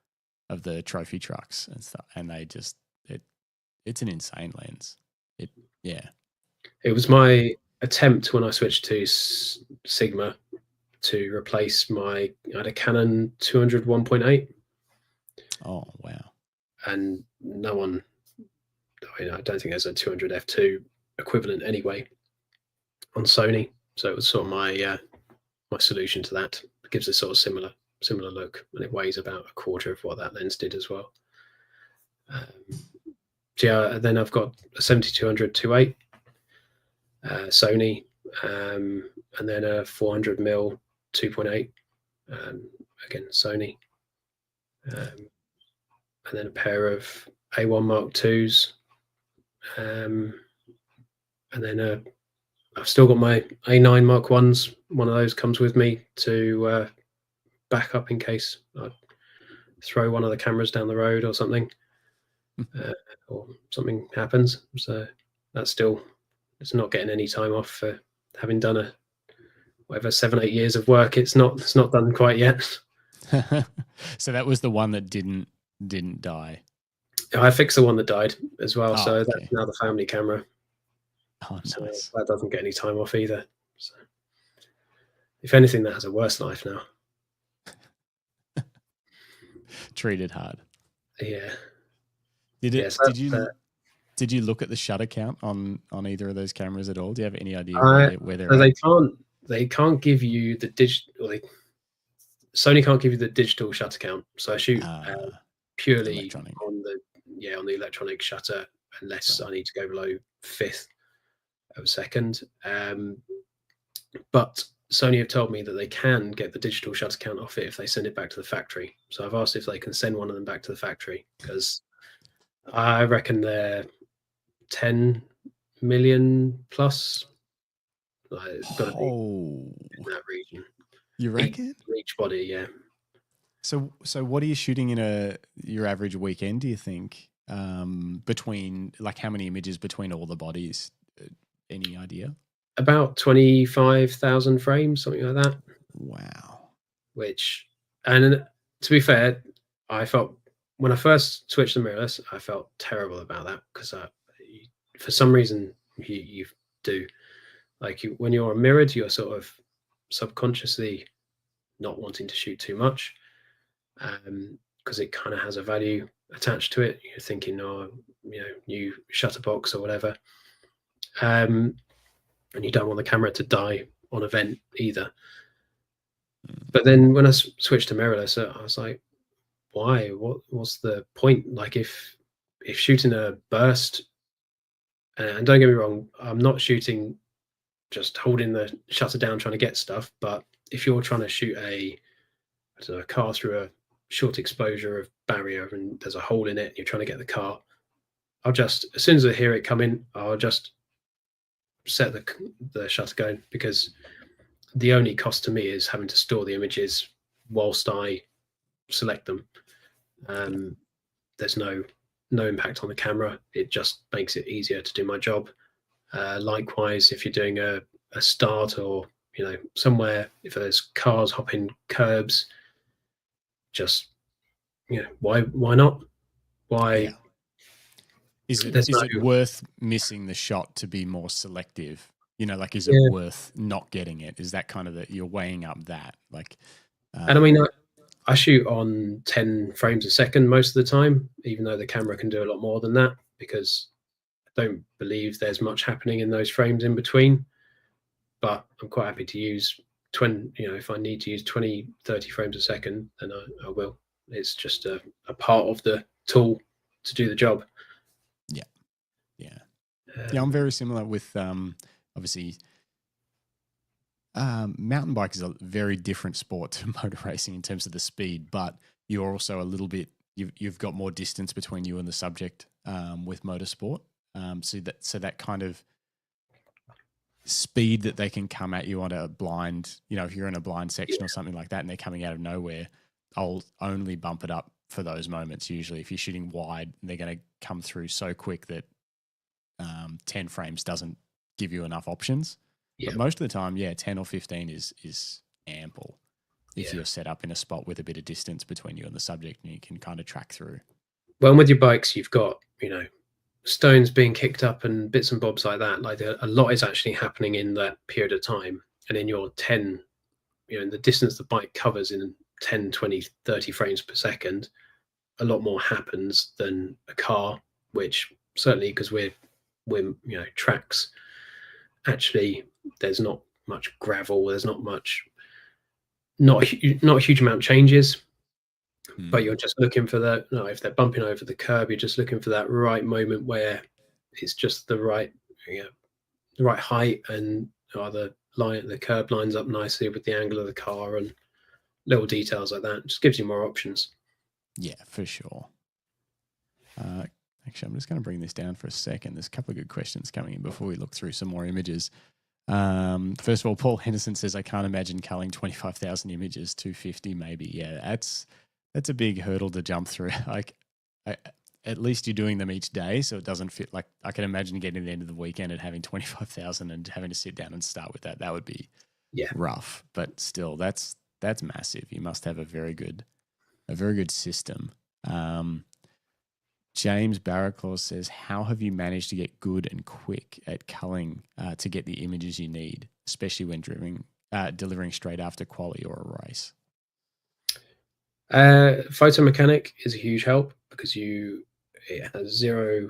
of the trophy trucks and stuff, and it's an insane lens. Yeah. It was my attempt when I switched to Sigma to replace I had a Canon 200 1.8. Oh wow. And no one, I don't think there's a 200 f2 equivalent anyway on Sony. So it was sort of my solution to that. It gives a sort of similar look, and it weighs about a quarter of what that lens did as well. So yeah, then I've got a 7200 2.8 Sony, and then a 400mm 2.8, again Sony, and then a pair of A1 Mark IIs, and then I've still got my A9 Mark I's. One of those comes with me to back up in case I throw one of the cameras down the road or something, or something happens. So it's not getting any time off for having done whatever 7-8 years of work. It's not done quite yet. So that was the one that didn't die. I fixed the one that died as well, so okay. that's now the family camera. Oh, nice. So that doesn't get any time off either. So if anything, that has a worse life now. Treated hard. Yeah. Did you look at the shutter count on either of those cameras at all? Do you have any idea where they're at? They can't give you the digital. Sony can't give you the digital shutter count. So I shoot purely on the electronic shutter, unless I need to go below 1/5 of a second. But Sony have told me that they can get the digital shutter count off it if they send it back to the factory. So I've asked if they can send one of them back to the factory, because I reckon they're 10 million plus. It's got to be in that region. You reckon? Each body, yeah. So what are you shooting in your average weekend, do you think? Between, like, how many images between all the bodies? Any idea? About 25,000 frames, something like that. Wow. And to be fair, I felt when I first switched to mirrorless, I felt terrible about that, because for some reason you do, like, when you're mirrored, you're sort of subconsciously not wanting to shoot too much, because it kind of has a value attached to it. You're thinking, new shutter box or whatever, and you don't want the camera to die on event either. But then when I switched to mirrorless, I was like, why? What's the point? Like, if shooting a burst, and don't get me wrong, I'm not shooting just holding the shutter down trying to get stuff, but if you're trying to shoot a car through a short exposure of barrier and there's a hole in it and you're trying to get the car, I'll just, as soon as I hear it coming, I'll just set the shutter going, because the only cost to me is having to store the images whilst I select them. There's no impact on the camera. It just makes it easier to do my job. Likewise, if you're doing a start, or somewhere, if there's cars hopping curbs, just why not? Why? Yeah. Is it worth missing the shot to be more selective? Like, is it worth not getting it? Is that kind of you're weighing up that, like? And I mean, I shoot on 10 frames a second most of the time, even though the camera can do a lot more than that, because I don't believe there's much happening in those frames in between. But I'm quite happy to use 20, if I need to use 20, 30 frames a second, then I will. It's just a part of the tool to do the job. Yeah, I'm very similar with, obviously, mountain bike is a very different sport to motor racing in terms of the speed, but you're also a little bit, you've got more distance between you and the subject with motorsport. So that kind of speed that they can come at you on a blind, if you're in a blind section or something like that and they're coming out of nowhere, I'll only bump it up for those moments. Usually if you're shooting wide, they're going to come through so quick that 10 frames doesn't give you enough options. But most of the time, 10 or 15 is ample if you're set up in a spot with a bit of distance between you and the subject, and you can kind of track through. Well, with your bikes, you've got, stones being kicked up and bits and bobs like that. Like a lot is actually happening in that period of time. And in your 10, in the distance the bike covers in 10, 20, 30 frames per second, a lot more happens than a car, which certainly, because we're tracks, actually there's not much gravel, there's not a huge amount changes, but you're just looking for that. No, if they're bumping over the curb, you're just looking for that right moment where it's just the right height, and the curb lines up nicely with the angle of the car, and little details like that. It just gives you more options. Yeah, for sure. Actually, I'm just going to bring this down for a second. There's a couple of good questions coming in before we look through some more images. First of all, Paul Henderson says, I can't imagine culling 25,000 images, 250 maybe. Yeah, that's a big hurdle to jump through. At least you're doing them each day, so it doesn't fit. Like, I can imagine getting to the end of the weekend and having 25,000 and having to sit down and start with that. That would be rough, but still, that's massive. You must have a very good system. James Barraclaw says, how have you managed to get good and quick at culling to get the images you need, especially when delivering straight after quali or a race? Photo mechanic is a huge help because it has zero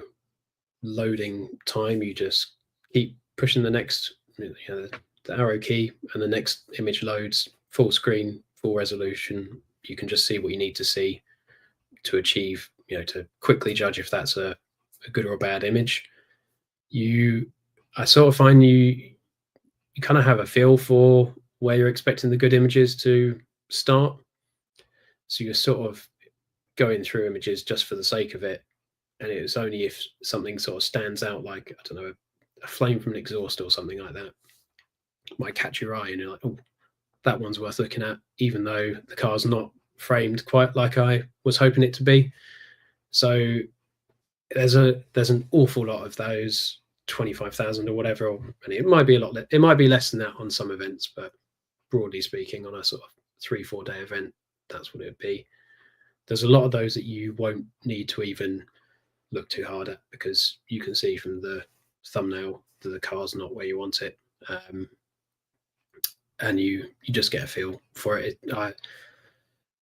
loading time. You just keep pushing the next, the arrow key, and the next image loads full screen, full resolution. You can just see what you need to see to achieve, to quickly judge if that's a good or a bad image. I sort of find you kind of have a feel for where you're expecting the good images to start. So you're sort of going through images just for the sake of it. And it's only if something sort of stands out, like, I don't know, a flame from an exhaust or something like that, might catch your eye, and you're like, oh, that one's worth looking at, even though the car's not framed quite like I was hoping it to be. So there's an awful lot of those 25,000 or whatever, and it might be a lot. It might be less than that on some events, but broadly speaking, on a sort of 3-4 day event, that's what it would be. There's a lot of those that you won't need to even look too hard at, because you can see from the thumbnail that the car's not where you want it, and you just get a feel for it.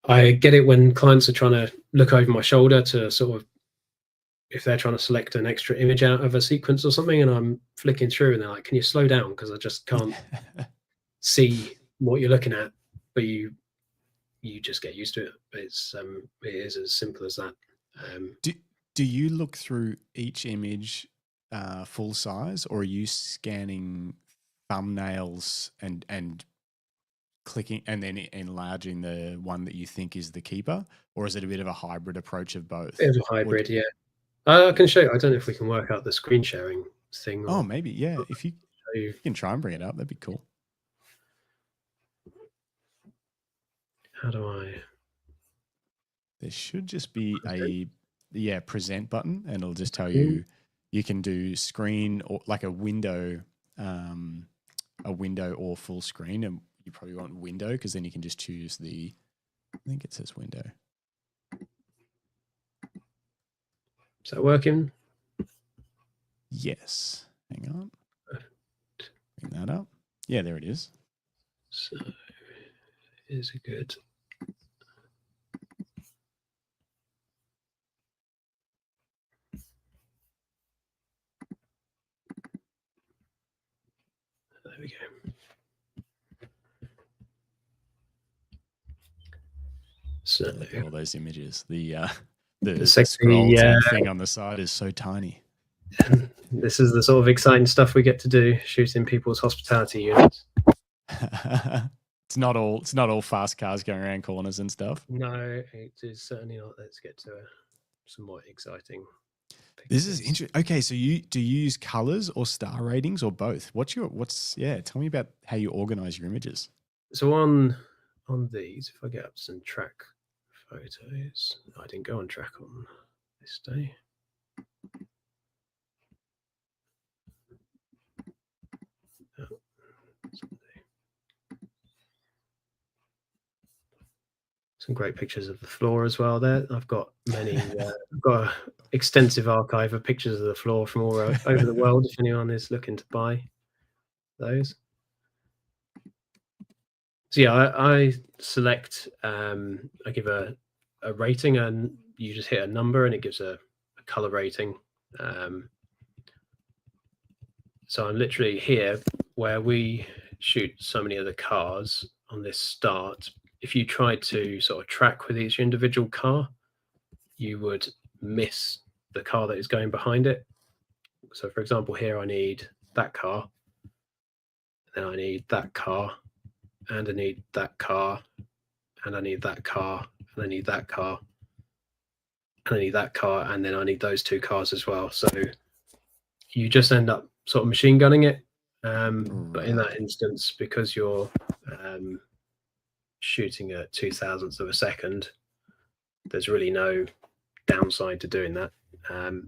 I get it when clients are trying to look over my shoulder to sort of, if they're trying to select an extra image out of a sequence or something, and I'm flicking through and they're like, can you slow down? Because I just can't see what you're looking at. But you just get used to it. It is as simple as that. Do you look through each image full size, or are you scanning thumbnails and clicking and then enlarging the one that you think is the keeper, or is it a bit of a hybrid approach of both? Bit of a hybrid, yeah. I can show you. I don't know if we can work out the screen sharing thing. Oh, maybe, yeah. If you can try and bring it up, that'd be cool. How do I? There should just be a present button, and it'll just tell you you can do screen or like a window or full screen, and you probably want window because then you can just choose I think it says window. Is that working? Yes. Hang on. Bring that up. Yeah, there it is. So is it good? There we go. So look at all those images. The sexy, scroll thing on the side is so tiny. This is the sort of exciting stuff we get to do, shooting people's hospitality units. It's not all fast cars going around corners and stuff. No, it is certainly not. Let's get to some more exciting pictures. This is interesting. Okay, so do you use colors or star ratings or both? Tell me about how you organize your images. So on these, if I get up some track photos, I didn't go on track on this day. Some great pictures of the floor as well there. I've got many. I've got extensive archive of pictures of the floor from all over the world if anyone is looking to buy those. So yeah, I select, I give a rating, and you just hit a number and it gives a color rating. So I'm literally here where we shoot so many of the cars on this start. If you tried to sort of track with each individual car, you would miss the car that is going behind it. So for example, here I need that car, then I need that car, and I need that car, and I need that car, and I need that car, and I need that car, and then I need those two cars as well. So you just end up sort of machine gunning it. But in that instance, because you're shooting at 0.002 of a second, there's really no downside to doing that.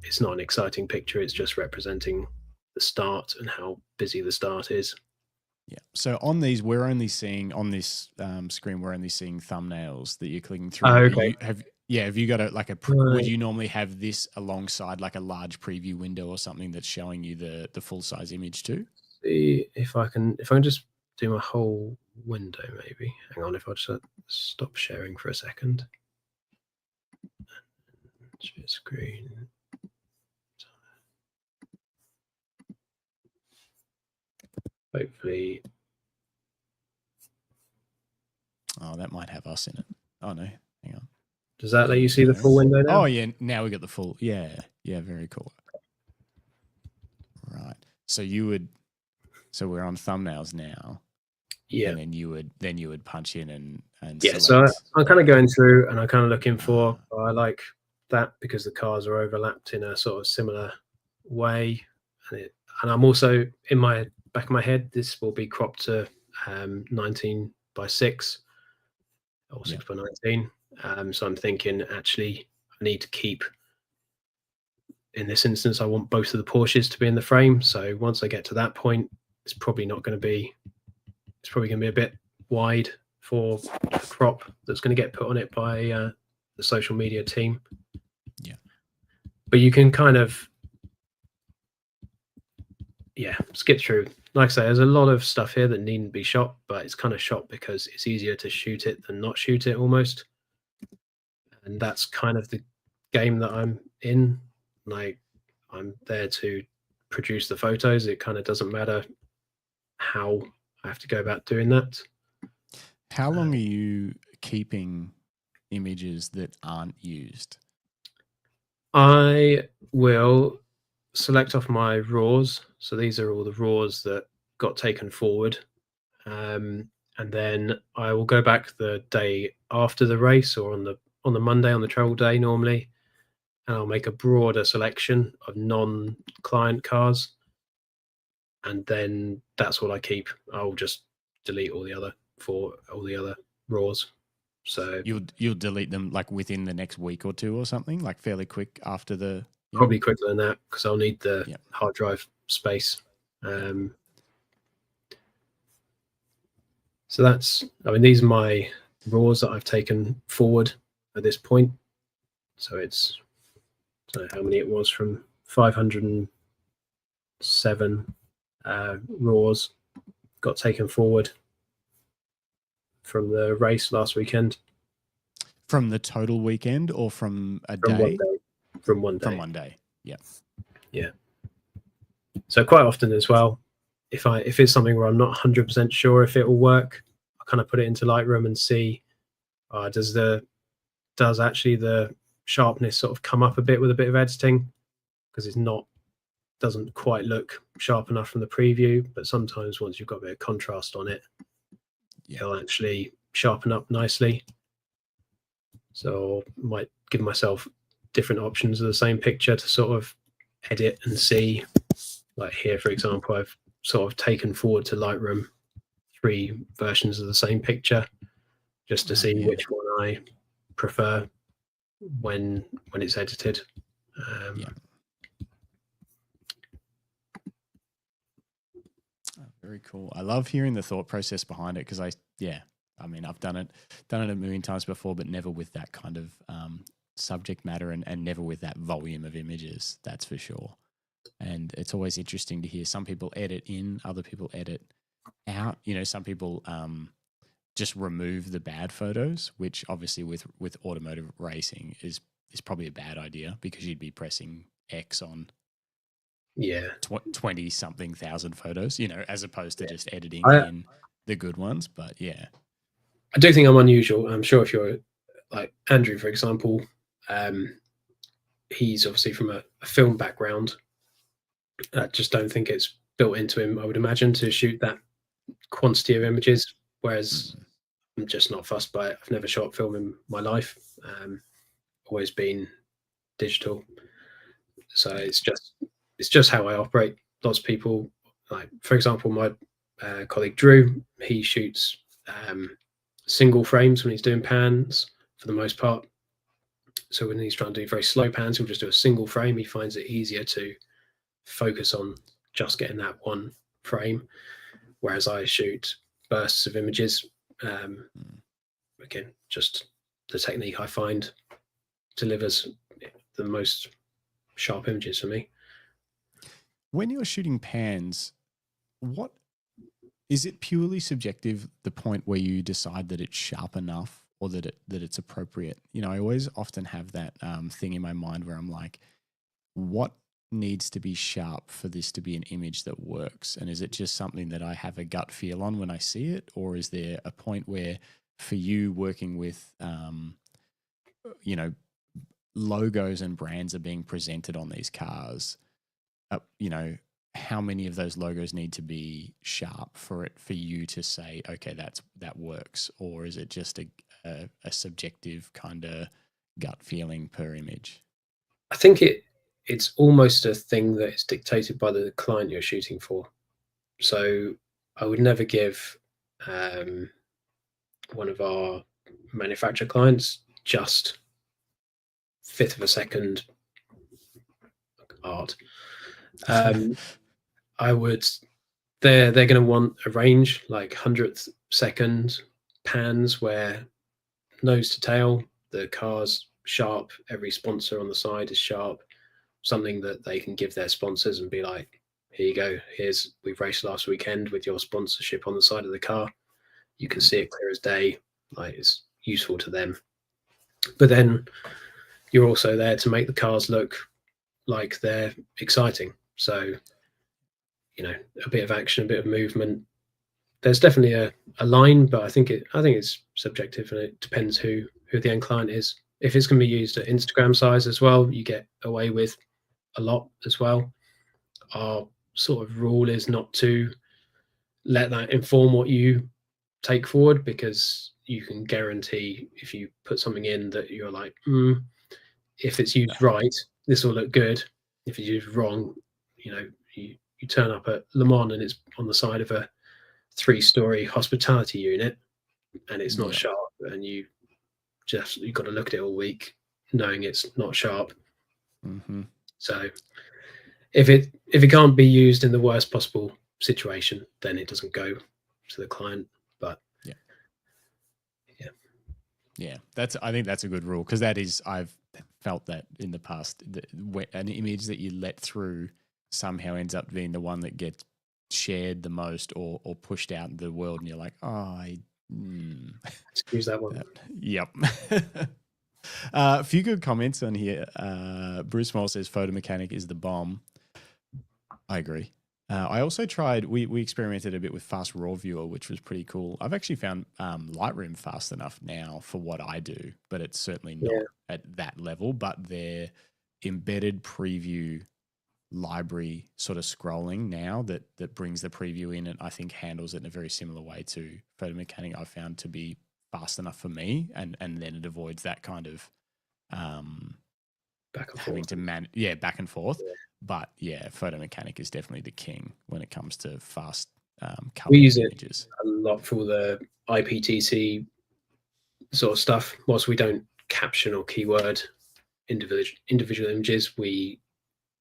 It's not an exciting picture. It's just representing the start and how busy the start is. Yeah. So on these, we're only seeing on this screen, we're only seeing thumbnails that you're clicking through. Oh, okay. Have you got would you normally have this alongside like a large preview window or something that's showing you the full size image too? See if I can just do my whole window, maybe. Hang on, if I just stop sharing for a second. Share screen. Hopefully. Oh, that might have us in it. Oh no, hang on. Does that let you see the full window now? Oh yeah, now we got the full. Yeah, very cool. Right. So we're on thumbnails now. Yeah. And then you would punch in and yeah. select. So I'm kind of going through and I'm kind of looking for. I like that because the cars are overlapped in a sort of similar way, and I'm also in my back of my head. This will be cropped to 19:6 or 6:19. So I'm thinking actually I need to keep. In this instance, I want both of the Porsches to be in the frame. So once I get to that point, it's probably going to be a bit wide for the crop that's going to get put on it by the social media team. Yeah. But you can kind of, skip through. Like I say, there's a lot of stuff here that needn't be shot, but it's kind of shot because it's easier to shoot it than not shoot it almost. And that's kind of the game that I'm in. Like, I'm there to produce the photos. It kind of doesn't matter how I have to go about doing that. How long are you keeping images that aren't used? I will select off my RAWs. So these are all the RAWs that got taken forward. And then I will go back the day after the race or on the Monday, on the travel day normally, and I'll make a broader selection of non-client cars. And then that's what I keep. I'll just delete all the other RAWs. So you'll delete them like within the next week or two or something, like fairly quick after the. Probably quicker than that because I'll need the hard drive space. So these are my RAWs that I've taken forward at this point. So it's, I don't know how many it was, from 507 RAWs got taken forward from the race last weekend. From the total weekend or from a day? From one day. From one day. Yeah. Yeah. So quite often as well, if it's something where I'm not 100% sure if it will work, I kind of put it into Lightroom and see does actually the sharpness sort of come up a bit with a bit of editing, because doesn't quite look sharp enough from the preview. But sometimes once you've got a bit of contrast on it, it'll actually sharpen up nicely. So I might give myself different options of the same picture to sort of edit and see. Like here, for example, I've sort of taken forward to Lightroom 3 versions of the same picture just to see which one I prefer when it's edited. Very cool. I love hearing the thought process behind it because I've done it a million times before, but never with that kind of subject matter and never with that volume of images, that's for sure. And it's always interesting to hear some people edit in, other people edit out. You know, some people just remove the bad photos, which obviously with automotive racing is probably a bad idea, because you'd be pressing X on 20 something thousand photos, you know, as opposed to just editing in the good ones. But yeah, I do think I'm unusual. I'm sure if you're like Andrew, for example, he's obviously from a film background. I just don't think it's built into him, I would imagine, to shoot that quantity of images, whereas I'm just not fussed by it. I've never shot film in my life. Always been digital. So it's just how I operate. Lots of people, like for example, my colleague Drew, he shoots single frames when he's doing pans for the most part. So when he's trying to do very slow pans, he'll just do a single frame. He finds it easier to focus on just getting that one frame, whereas I shoot bursts of images. Again, just the technique I find delivers the most sharp images for me. When you're shooting pans, what is it purely subjective, the point where you decide that it's sharp enough or that it's appropriate? You know, I always often have that thing in my mind where I'm like, what needs to be sharp for this to be an image that works? And is it just something that I have a gut feel on when I see it? Or is there a point where, for you working with, you know, logos and brands are being presented on these cars, you know, how many of those logos need to be sharp for you to say, okay, that works? Or is it just a subjective kind of gut feeling per image? I think it's almost a thing that is dictated by the client you're shooting for. So I would never give one of our manufacturer clients just fifth of a second art. I would, they're going to want a range, like 100th second pans where nose to tail, the car's sharp, every sponsor on the side is sharp, something that they can give their sponsors and be like, here you go, we've raced last weekend with your sponsorship on the side of the car. You can see it clear as day, like it's useful to them. But then you're also there to make the cars look like they're exciting. So, you know, a bit of action, a bit of movement. There's definitely a line, but I think it's subjective, and it depends who the end client is. If it's going to be used at Instagram size as well, you get away with a lot as well. Our sort of rule is not to let that inform what you take forward, because you can guarantee if you put something in that you're like, if it's used right, this will look good. If it's used wrong, you know, you turn up at Le Mans and it's on the side of a 3-story hospitality unit and it's not sharp, and you've got to look at it all week knowing it's not sharp. So if it can't be used in the worst possible situation, then it doesn't go to the client. But yeah, I think that's a good rule, because I've felt that in the past, an image that you let through somehow ends up being the one that gets shared the most or pushed out in the world, and you're like, excuse that one. Yep. A few good comments on here. Bruce Moore says photo mechanic is the bomb. I agree. I also tried, we experimented a bit with fast raw viewer, which was pretty cool. I've actually found Lightroom fast enough now for what I do, but it's certainly not at that level. But their embedded preview library sort of scrolling now that brings the preview in, and I think handles it in a very similar way to photo mechanic, I've found to be fast enough for me, and then it avoids that kind of back and having forth. to back and forth. But yeah, photo mechanic is definitely the king when it comes to fast we use images. it a lot for the IPTC sort of stuff. Whilst we don't caption or keyword individual images, we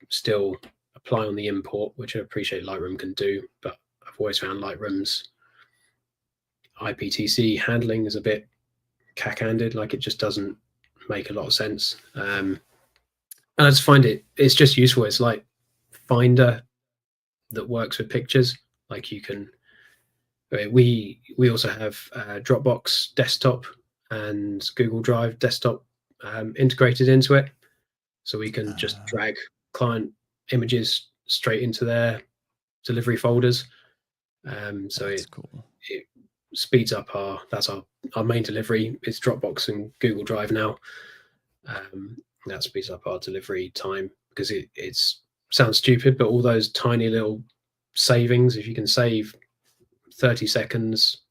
still apply on the import, which I appreciate Lightroom can do, but I've always found Lightroom's IPTC handling is a bit cack-handed, like it just doesn't make a lot of sense. And I just find it's just useful. It's like Finder that works with pictures. Like you can, we also have Dropbox desktop and Google Drive desktop integrated into it, so we can just drag client images straight into their delivery folders. So That's cool. It speeds up our main delivery. It's Dropbox and Google Drive now. That speeds up our delivery time because it's sounds stupid, but all those tiny little savings, if you can save 30 seconds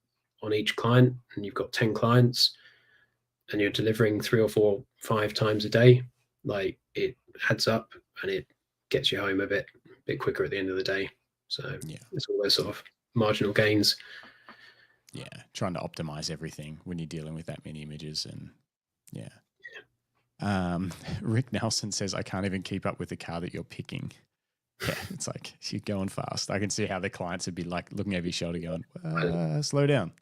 on each client and you've got 10 clients and you're delivering 3 or 4, 5 times a day, like it adds up and it gets you home a bit quicker at the end of the day. So Yeah, it's all those sort of marginal gains. Yeah, trying to optimize everything when you're dealing with that many images. And Rick Nelson says, I can't even keep up with the car that you're picking. Yeah, it's like you're going fast. I can see how the clients would be like looking over your shoulder going, slow down.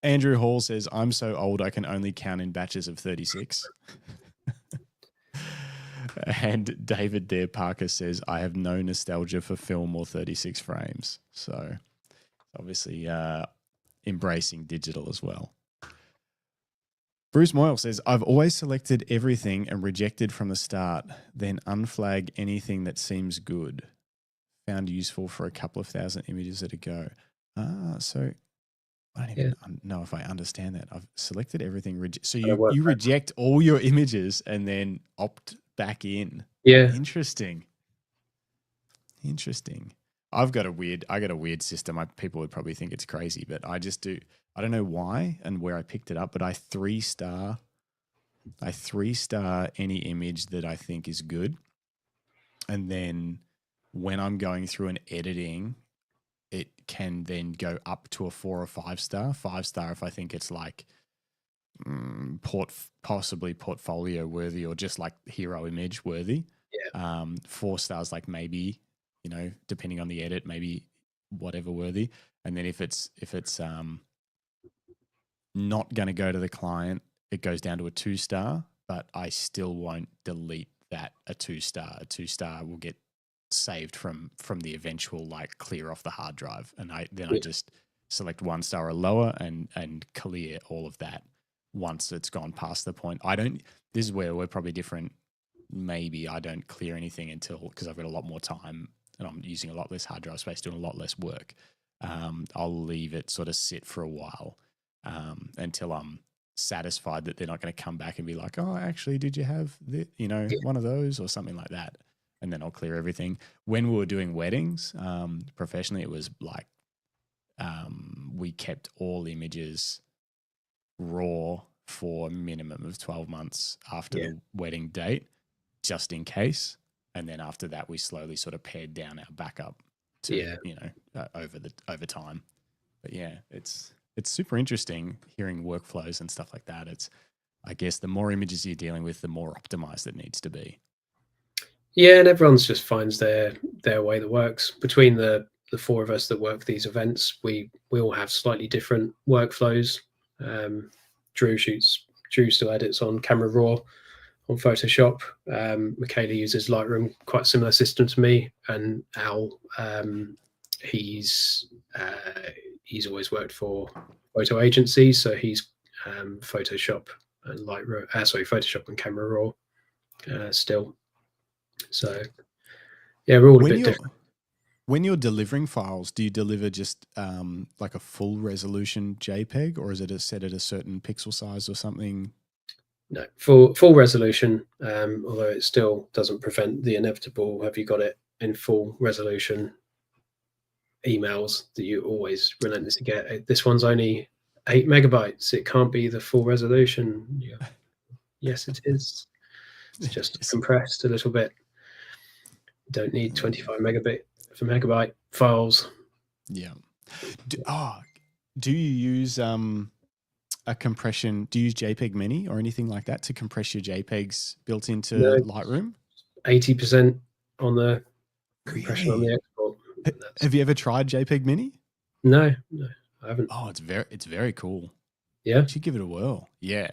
Andrew Hall says, I'm so old I can only count in batches of 36. And David Dare Parker says, I have no nostalgia for film or 36 frames. So obviously embracing digital as well. Bruce Moyle says, I've always selected everything and rejected from the start, then unflag anything that seems good. Found useful for a couple of thousand images at a go. So I don't even know if I understand that. I've selected everything. So you reject all your images and then opt back in. Yeah. Interesting. I got a weird system. People would probably think it's crazy, but I just do. I don't know why and where I picked it up, but I 3-star any image that I think is good. And then when I'm going through and editing, it can then go up to a 4 or 5-star. 5-star if I think it's like possibly portfolio worthy or just like hero image worthy. 4 stars like maybe, depending on the edit, maybe whatever worthy. And then if it's not going to go to the client, it goes down to a 2-star, but I still won't delete that a 2-star. A 2-star will get saved from the eventual like clear off the hard drive. And I just select 1 star or lower and clear all of that once it's gone past the point. This is where we're probably different. Maybe I don't clear anything because I've got a lot more time and I'm using a lot less hard drive space, doing a lot less work. I'll leave it sort of sit for a while until I'm satisfied that they're not going to come back and be like, oh, actually, did you have one of those or something like that? And then I'll clear everything. When we were doing weddings professionally, it was like we kept all images raw for a minimum of 12 months after the wedding date, just in case. And then after that, we slowly sort of pared down our backup to, over time. But yeah, it's super interesting hearing workflows and stuff like that. I guess the more images you're dealing with, the more optimized it needs to be. Yeah, and everyone's just finds their way that works. Between the 4 of us that work these events, we all have slightly different workflows. Drew still edits on Camera Raw on Photoshop. Michaela uses Lightroom, quite a similar system to me. And Al, he's always worked for photo agencies, so he's Photoshop and Photoshop and Camera Raw still. So yeah, we're all a bit different. When you're delivering files, do you deliver just like a full resolution JPEG, or is it set at a certain pixel size or something? No, full resolution, although it still doesn't prevent the inevitable, have you got it in full resolution emails that you always relentlessly get. This one's only 8 megabytes. It can't be the full resolution. Yeah. Yes, it is. It's just compressed a little bit. You don't need 25 megabyte files. Yeah. Do you use a compression? Do you use JPEG Mini or anything like that to compress your JPEGs built into Lightroom? 80% on the compression on the export. Have you ever tried JPEG Mini? No, I haven't. Oh, it's very cool. Yeah, should give it a whirl. Yeah.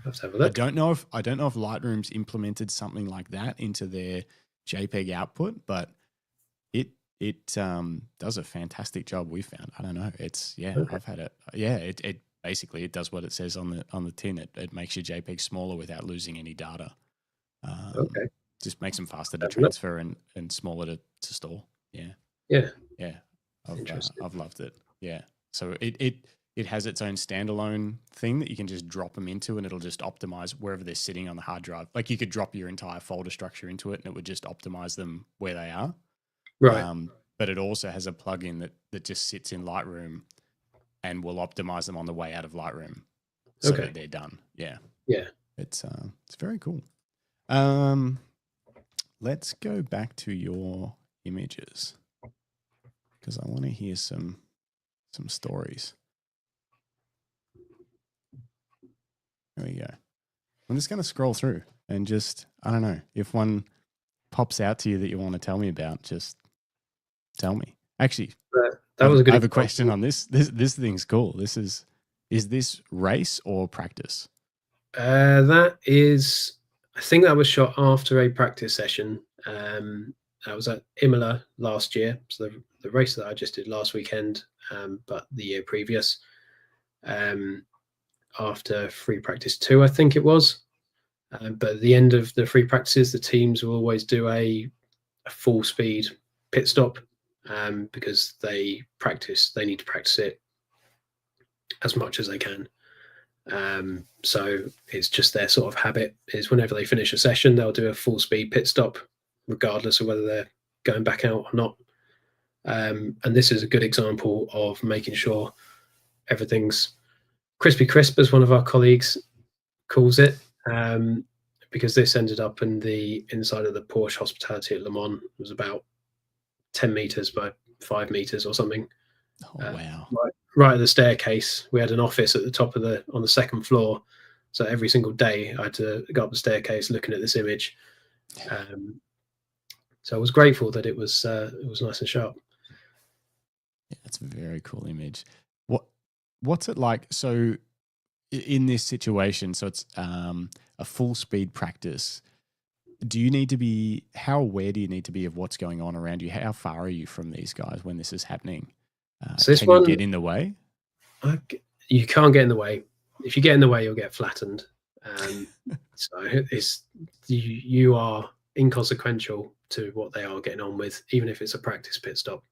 have to have a I look. don't know if Lightroom's implemented something like that into their JPEG output, but it does a fantastic job. We found. I don't know. It's Okay. I've had it. Yeah, it basically it does what it says on the tin. It makes your JPEG smaller without losing any data. Okay. Just makes them faster to Have a look. transfer and smaller to store. Yeah, Yeah. yeah. Interesting. I've loved it. Yeah. So it has its own standalone thing that you can just drop them into, and it'll just optimize wherever they're sitting on the hard drive. Like you could drop your entire folder structure into it, and it would just optimize them where they are. Right. But it also has a plugin that just sits in Lightroom and will optimize them on the way out of Lightroom, so Okay. that they're done. Yeah. Yeah. It's very cool. Let's go back to your images because I want to hear some stories. There we go. I'm just going to scroll through and just, I don't know, if one pops out to you that you want to tell me about, just tell me. Actually, that was a good I have a example. question on this. This thing's cool. Is this race or practice? That is, I think that was shot after a practice session. I was at Imola last year, so the race that I just did last weekend, but the year previous, after free practice 2, I think it was. But at the end of the free practices, the teams will always do a full speed pit stop because they need to practice it as much as they can. So it's just their sort of habit is whenever they finish a session, they'll do a full speed pit stop, regardless of whether they're going back out or not. And this is a good example of making sure everything's crispy crisp, as one of our colleagues calls it, because this ended up in the inside of the Porsche hospitality at Le Mans. It was about 10 meters by 5 meters or something. Oh, wow. Right at the staircase. We had an office at the top on the second floor. So every single day I had to go up the staircase looking at this image. So I was grateful that it was nice and sharp. Yeah, that's a very cool image. What's it like? So in this situation, so it's a full speed practice. Do you need to be, how aware do you need to be of what's going on around you? How far are you from these guys when this is happening? So this can one, you get in the way? You can't get in the way. If you get in the way, you'll get flattened. So you are inconsequential to what they are getting on with, even if it's a practice pit stop.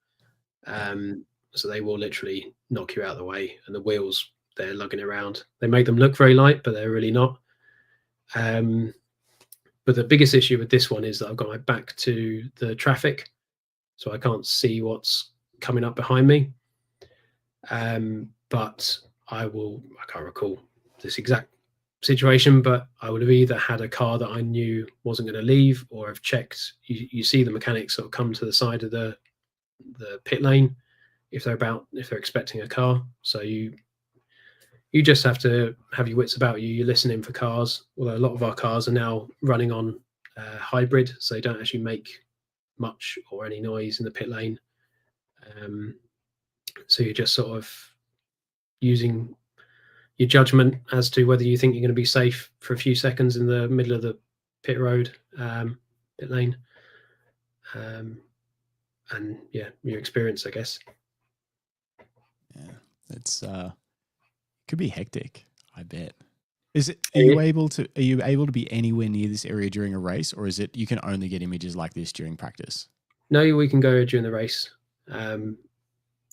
So they will literally knock you out of the way, and the wheels, they're lugging around. They make them look very light, but they're really not. But the biggest issue with this one is that I've got my back to the traffic, so I can't see what's coming up behind me. But I can't recall this exact situation, but I would have either had a car that I knew wasn't going to leave, or have checked. You see the mechanics sort of come to the side of the pit lane if they're expecting a car. So you just have to have your wits about you. You're listening for cars. Although a lot of our cars are now running on hybrid, so they don't actually make much or any noise in the pit lane. So you're just sort of using your judgment as to whether you think you're going to be safe for a few seconds in the middle of the pit road, pit lane. And yeah, your experience, I guess. Yeah, it's could be hectic, I bet. Are you able to be anywhere near this area during a race, or is it you can only get images like this during practice? No, we can go during the race. During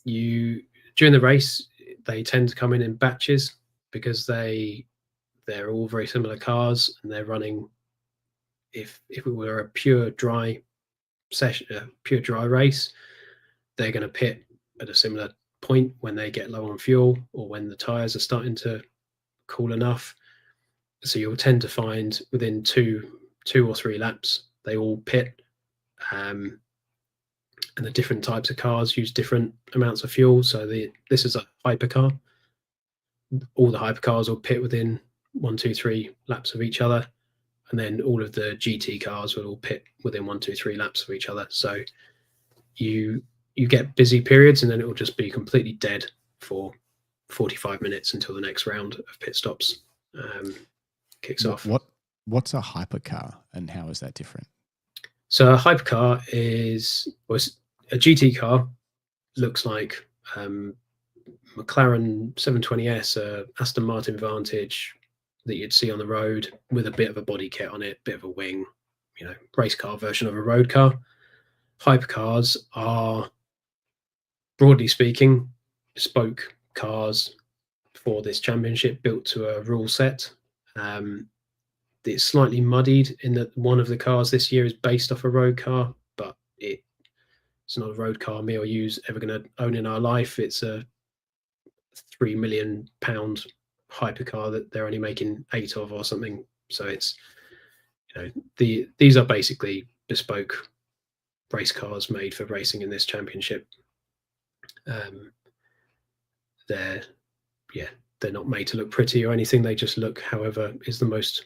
the race, they tend to come in batches because they're all very similar cars, and they're running. If it were a pure dry session, pure dry race, they're going to pit at a similar point when they get low on fuel or when the tires are starting to cool enough. So you'll tend to find within two or three laps they all pit. And the different types of cars use different amounts of fuel. So this is a hypercar. All the hypercars will pit within 1, 2, 3 laps of each other, and then all of the GT cars will all pit within 1, 2, 3 laps of each other. So you get busy periods, and then it will just be completely dead for 45 minutes until the next round of pit stops kicks off. What's a hypercar and how is that different? So a hypercar is a GT car. Looks like McLaren 720S, Aston Martin Vantage that you'd see on the road with a bit of a body kit on it, bit of a wing, race car version of a road car. Hypercars are, broadly speaking, bespoke cars for this championship, built to a rule set. It's slightly muddied in that one of the cars this year is based off a road car, but it's not a road car me or you's ever going to own in our life. It's a £3 million hypercar that they're only making 8 of or something. So it's, these are basically bespoke race cars made for racing in this championship. They're not made to look pretty or anything. They just look however is the most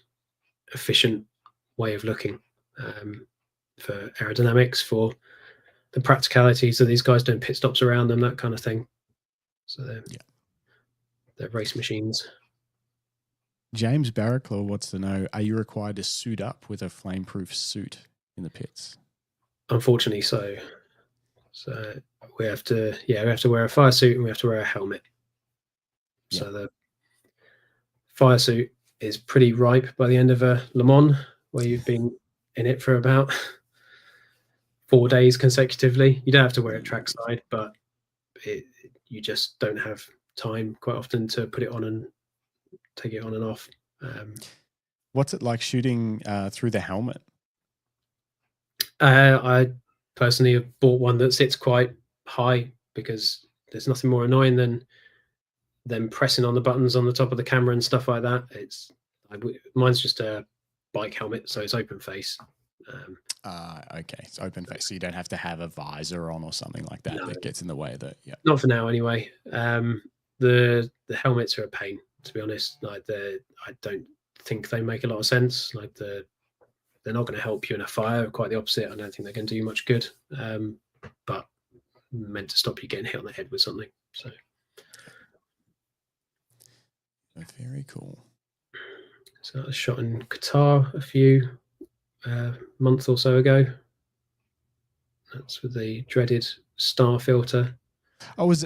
efficient way of looking, for aerodynamics, for the practicalities of these guys doing pit stops around them, that kind of thing. So they're race machines. James Barraclaw wants to know, are you required to suit up with a flameproof suit in the pits? Unfortunately so. So we have to wear a fire suit and we have to wear a helmet. So the fire suit is pretty ripe by the end of a Le Mans, where you've been in it for about 4 days consecutively. You don't have to wear it trackside, but you just don't have time quite often to put it on and take it on and off. What's it like shooting through the helmet? I personally have bought one that sits quite high, because there's nothing more annoying than them pressing on the buttons on the top of the camera and stuff like that. Mine's just a bike helmet, so it's open face. Okay, it's open face, so you don't have to have a visor on or something like that. That gets in the way of that. Yeah, not for now anyway. The helmets are a pain, to be honest. I don't think they make a lot of sense. They're not going to help you in a fire. Quite the opposite. I don't think they're going to do you much good. But meant to stop you getting hit on the head with something. So very cool. So I was shot in Qatar a few month or so ago. That's with the dreaded star filter. I was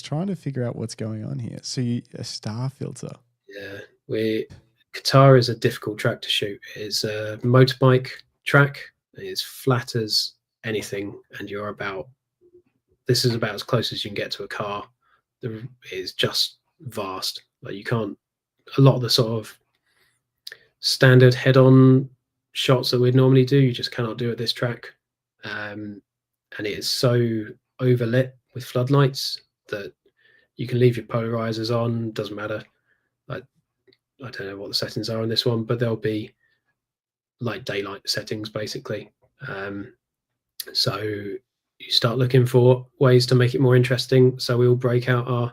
trying to figure out what's going on here. So a star filter. Yeah, Qatar is a difficult track to shoot. It's a motorbike track. It's flat as anything, and this is about as close as you can get to a car. It is just vast. A lot of the sort of standard head-on shots that we'd normally do, you just cannot do at this track. And it is so overlit with floodlights that you can leave your polarizers on, doesn't matter. I don't know what the settings are on this one, but there'll be like daylight settings basically. So you start looking for ways to make it more interesting. So we all break out our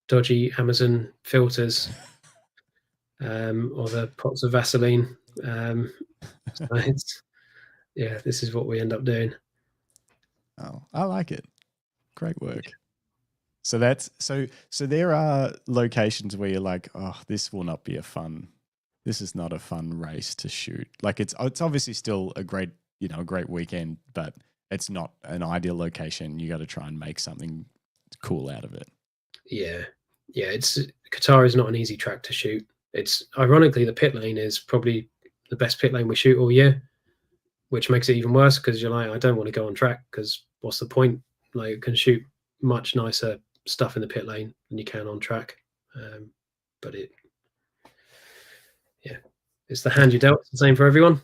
dodgy Amazon filters, or the pots of Vaseline. So this is what we end up doing. Oh, I like it. Great work. So there are locations where you're like, oh, this is not a fun race to shoot. Like it's obviously still a great weekend, but it's not an ideal location. You got to try and make something cool out of it. Yeah. Qatar is not an easy track to shoot. It's ironically, the pit lane is probably the best pit lane we shoot all year, which makes it even worse because you're like, I don't want to go on track because what's the point? Like, you can shoot much nicer stuff in the pit lane than you can on track. But it's the hand you dealt. It's the same for everyone.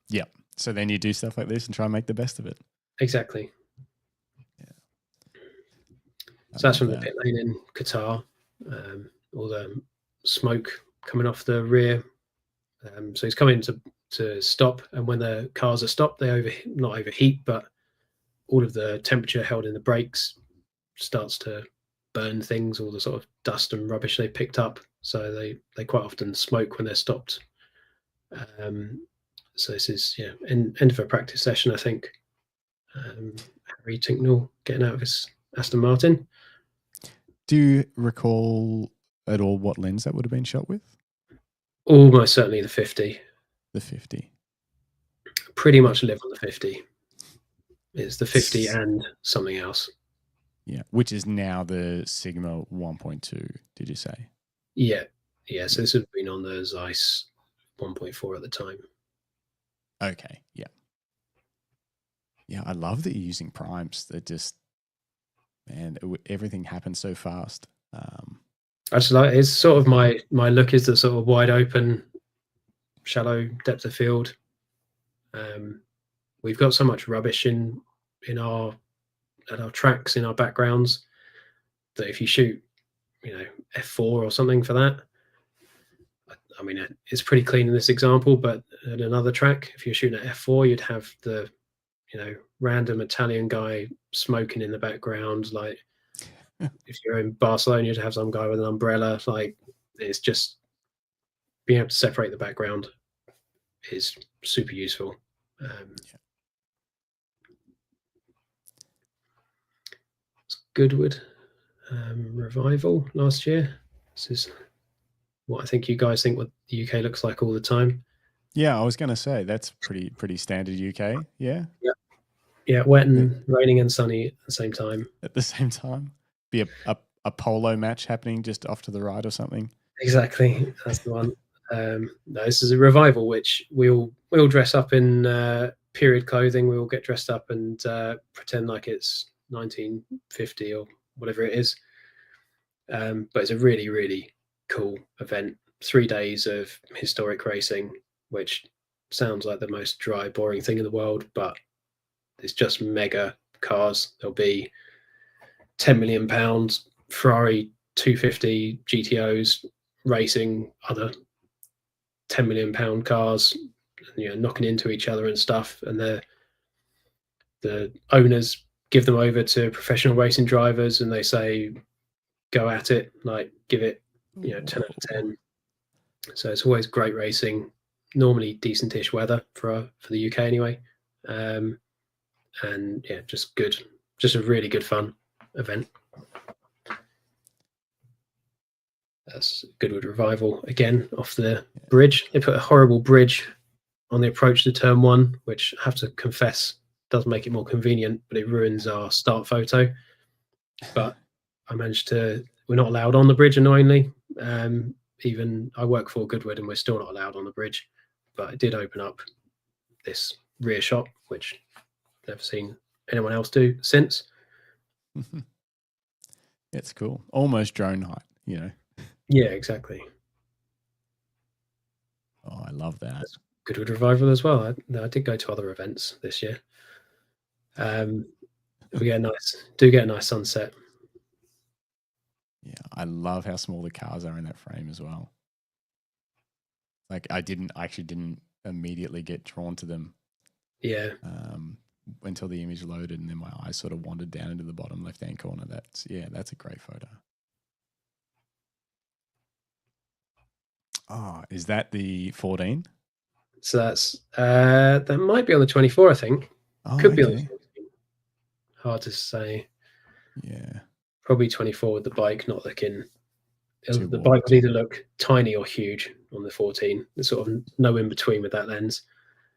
Yeah. So then you do stuff like this and try and make the best of it. Exactly. Yeah. So that's from the pit lane in Qatar. All the smoke coming off the rear. So he's coming to stop, and when the cars are stopped, they not overheat, but all of the temperature held in the brakes starts to burn things, all the sort of dust and rubbish they picked up. So they quite often smoke when they're stopped. So this is end of a practice session, I think. Harry Tinknell getting out of his Aston Martin. Do you recall at all what lens that would have been shot with? Almost certainly the 50. The 50. Pretty much live on the 50. It's the 50 and something else. Yeah, which is now the Sigma 1.2, did you say? Yeah. So this would have been on the Zeiss 1.4 at the time. Okay, yeah. Yeah, I love that you're using primes. That just, man, everything happens so fast. I just like, it's sort of my look is the sort of wide open, shallow depth of field. We've got so much rubbish in our tracks, in our backgrounds, that if you shoot, f4 or something for that, I mean, it's pretty clean in this example, but at another track, if you're shooting at f4, you'd have the random Italian guy smoking in the background. Like if you're in Barcelona, you'd have some guy with an umbrella. Like it's just being able to separate the background is super useful. Goodwood revival last year. This is what I think you guys think what the UK looks like all the time. Yeah, I was going to say that's pretty standard UK. Yeah. Yeah, wet and raining and sunny at the same time. At the same time, be a polo match happening just off to the right or something. Exactly, that's the one. No, this is a revival, which we all dress up in period clothing. We all get dressed up and pretend like it's 1950 or whatever it is. But it's a really, really cool event. 3 days of historic racing, which sounds like the most dry, boring thing in the world, but it's just mega cars. There'll be £10 million Ferrari 250 GTOs racing other £10 million cars, knocking into each other and stuff. And the owners give them over to professional racing drivers, and they say, "Go at it! Like, give it, 10 out of 10." So it's always great racing. Normally decentish weather for the UK anyway, and yeah, just good, just a really good fun event. That's Goodwood revival again off the bridge. They put a horrible bridge on the approach to turn 1, which I have to confess does make it more convenient, but it ruins our start photo. But I managed to. We're not allowed on the bridge, annoyingly. Even I work for Goodwood, and we're still not allowed on the bridge. But it did open up this rear shot, which I've never seen anyone else do since. It's cool. Almost drone height, Yeah, exactly. Oh, I love that. That's Goodwood revival as well. I did go to other events this year. We get a nice sunset. Yeah, I love how small the cars are in that frame as well. Like I actually didn't immediately get drawn to them. Yeah. Until the image loaded, and then my eyes sort of wandered down into the bottom left-hand corner. That's a great photo. Oh, is that the 14? So that's that might be on the 24, I think. Oh, could be on okay. the 14. Hard to say. Yeah. Probably 24 with the bike not looking. The bike would either look tiny or huge on the 14. There's sort of no in between with that lens.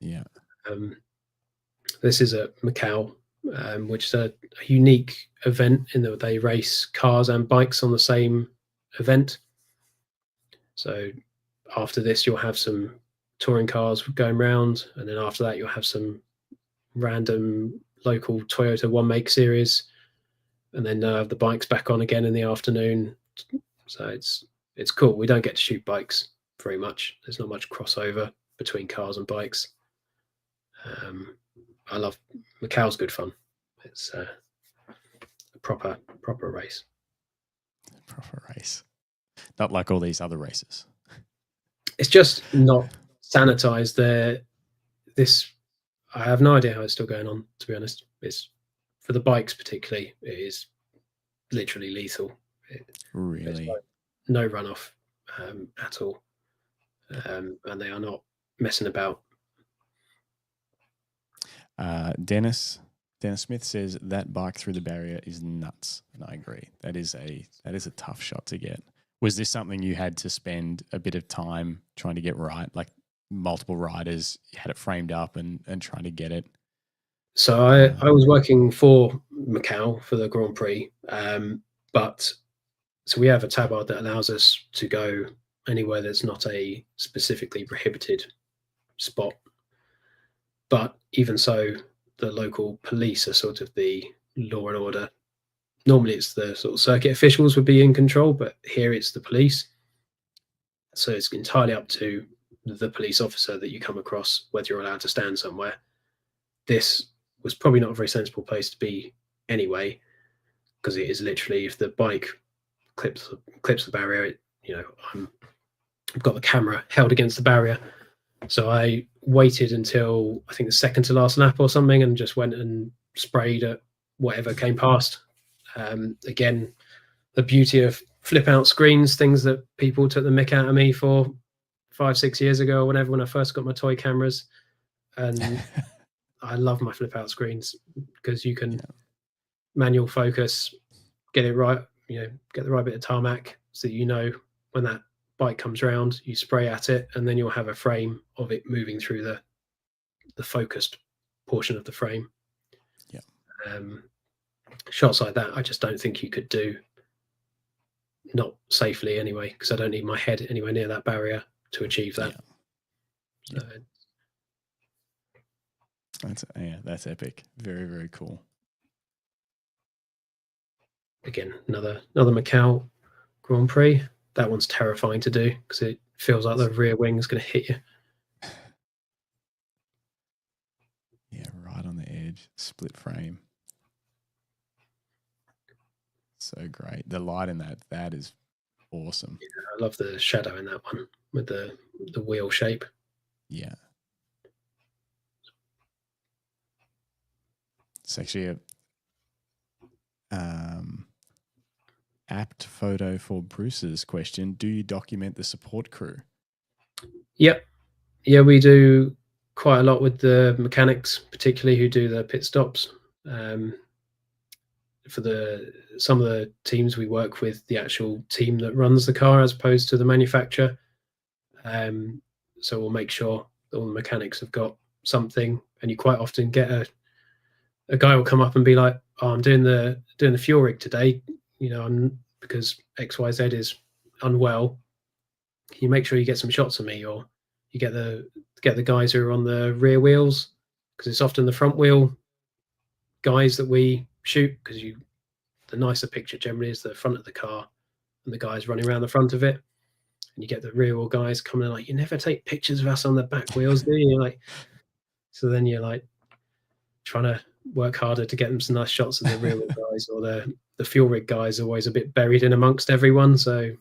Yeah. This is at Macau, which is a unique event in that they race cars and bikes on the same event. So after this, you'll have some touring cars going round, and then after that, you'll have some random local Toyota one make series, and then the bikes back on again in the afternoon. So it's cool. We don't get to shoot bikes very much. There's not much crossover between cars and bikes. I love Macau's good fun. It's a proper race. Proper race. Not like all these other races. It's just not sanitized there. I have no idea how it's still going on, to be honest. It's for the bikes particularly, it is literally lethal. Really? Like no runoff at all. And they are not messing about. Dennis Dennis Smith says that bike through the barrier is nuts, and I agree. That is a tough shot to get. Was this something you had to spend a bit of time trying to get right, like multiple riders, you had it framed up and trying to get it? So I was working for Macau for the Grand Prix, but so we have a tabard that allows us to go anywhere that's not a specifically prohibited spot. But even so, the local police are sort of the law and order. Normally it's the sort of circuit officials would be in control, but here it's the police. So it's entirely up to the police officer that you come across whether you're allowed to stand somewhere. This was probably not a very sensible place to be anyway, because it is literally, if the bike clips the barrier, I've got the camera held against the barrier. So I waited until I think the second to last lap or something, and just went and sprayed at whatever came past. Again, the beauty of flip out screens, things that people took the mick out of me for 5-6 years ago or whenever, when I first got my toy cameras. And I love my flip out screens because you can manual focus, get it right, get the right bit of tarmac, so that when that bike comes round, you spray at it, and then you'll have a frame of it moving through the focused portion of the frame. Yeah. Shots like that, I just don't think you could do, not safely anyway, because I don't need my head anywhere near that barrier to achieve that. Yeah. That's epic. Very, very cool. Again, another Macau Grand Prix. That one's terrifying to do because it feels like the rear wing is going to hit you. Yeah, right on the edge, split frame. So great. The light in that is awesome. Yeah, I love the shadow in that one with the wheel shape. Yeah. It's actually a apt photo for Bruce's question. Do you document the support crew? Yep. Yeah, we do quite a lot with the mechanics, particularly who do the pit stops. For some of the teams we work with, the actual team that runs the car as opposed to the manufacturer. So we'll make sure that all the mechanics have got something, and you quite often get a guy will come up and be like, "Oh, I'm doing the fuel rig today, because XYZ is unwell. Can you make sure you get some shots of me?" Or you get the guys who are on the rear wheels, because it's often the front wheel guys that we shoot, because the nicer picture generally is the front of the car and the guys running around the front of it, and you get the rear wheel guys coming in like, "You never take pictures of us on the back wheels, do you?" Like, so then you're like trying to work harder to get them some nice shots of the rear wheel guys, or the fuel rig guys are always a bit buried in amongst everyone, so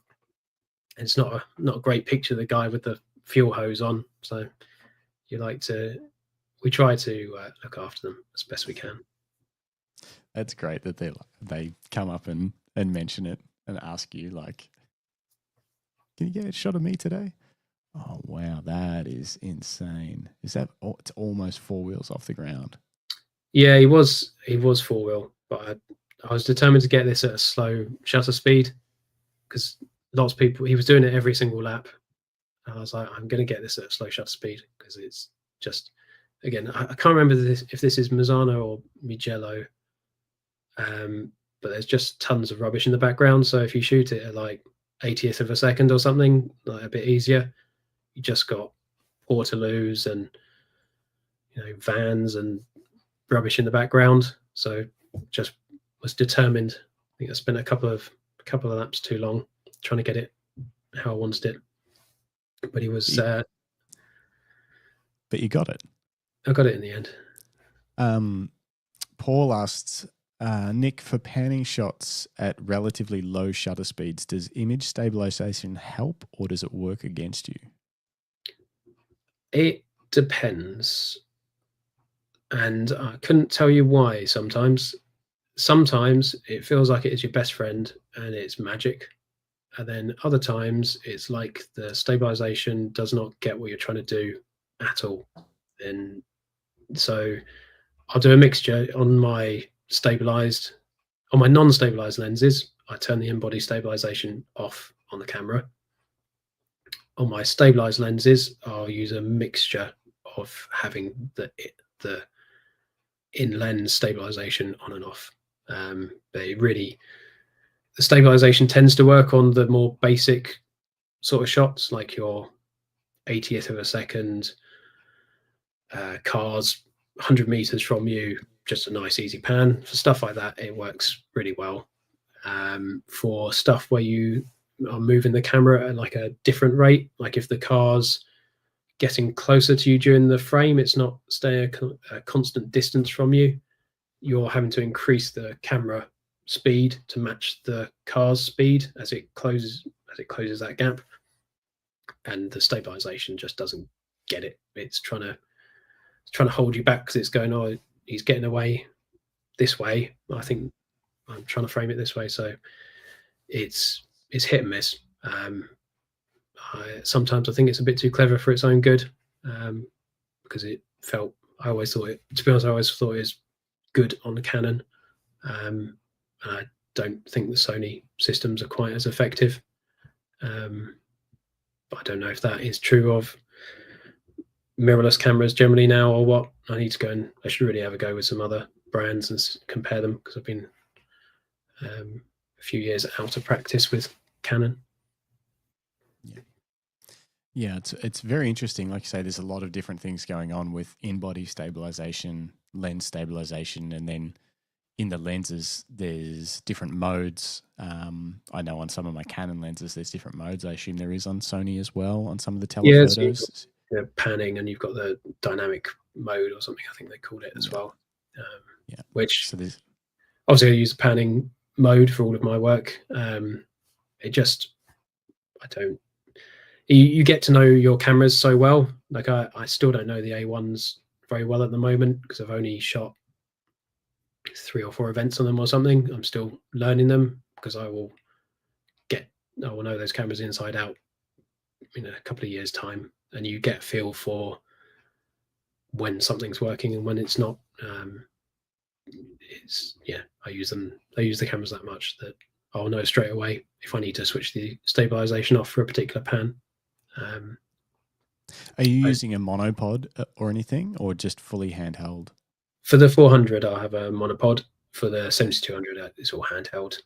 it's not a great picture of the guy with the fuel hose on. So we try to look after them as best we can. That's great that they come up and mention it and ask you, like, "Can you get a shot of me today?" Oh wow, that is insane. Is that it's almost 4 wheels off the ground? Yeah, he was 4-wheel, but I was determined to get this at a slow shutter speed, because lots of people, he was doing it every single lap, and I was like, I'm going to get this at a slow shutter speed, because it's just, again, I can't remember if this is Mazzano or Mugello, but there's just tons of rubbish in the background. So if you shoot it at like 80th of a second or something, like a bit easier, you just got Portaloos and vans and rubbish in the background. So just was determined. I think I spent a couple of laps too long trying to get it how I wanted it, but he was but you got it. I got it in the end. Paul asked, Nick, for panning shots at relatively low shutter speeds, does image stabilization help, or does it work against you? It depends, and I couldn't tell you why. Sometimes it feels like it is your best friend and it's magic, and then other times it's like the stabilization does not get what you're trying to do at all. And so I'll do a mixture on my stabilized, on my non-stabilized lenses. I turn the in-body stabilization off on the camera. On my stabilized lenses, I'll use a mixture of having the in-lens stabilization on and off. They really, the stabilization tends to work on the more basic sort of shots, like your 80th of a second, cars 100 meters from you, just a nice easy pan. For stuff like that, it works really well. For stuff where you are moving the camera at like a different rate, like if the car's getting closer to you during the frame, it's not staying a constant distance from you, you're having to increase the camera speed to match the car's speed as it closes that gap, and the stabilization just doesn't get it. It's trying to hold you back because it's going, oh, he's getting away this way, I think I'm trying to frame it this way. So it's hit and miss. Sometimes I think it's a bit too clever for its own good, because I always thought it, to be honest, I always thought it was good on the Canon. I don't think the Sony systems are quite as effective. But I don't know if that is true of mirrorless cameras generally now or what. I should really have a go with some other brands and compare them, because I've been a few years out of practice with Canon. Yeah, it's very interesting. Like you say, there's a lot of different things going on with in-body stabilization, lens stabilization, and then in the lenses, there's different modes. I know on some of my Canon lenses, there's different modes. I assume there is on Sony as well, on some of the telephotos. Yeah, so panning, and you've got the dynamic mode or something, I think they called it as well. Which, so obviously I use the panning mode for all of my work. You get to know your cameras so well. Like I still don't know the A1s very well at the moment, because I've only shot 3 or 4 events on them or something. I'm still learning them, because I will know those cameras inside out in a couple of years' time, and you get a feel for when something's working and when it's not. I use the cameras that much that I'll know straight away if I need to switch the stabilization off for a particular pan. Are you using a monopod or anything, or just fully handheld? For the 400, I'll have a monopod. For the 7200, it's all handheld.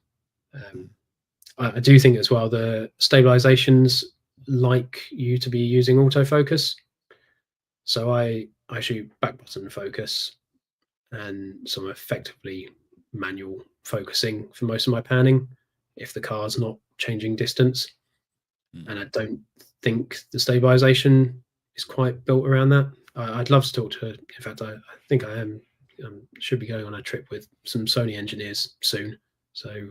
I do think as well the stabilizations like you to be using autofocus. So I shoot back button focus and some effectively manual focusing for most of my panning if the car's not changing distance. And I don't think the stabilization is quite built around that. I'd love to talk to, in fact, I think I am, should be going on a trip with some Sony engineers soon. So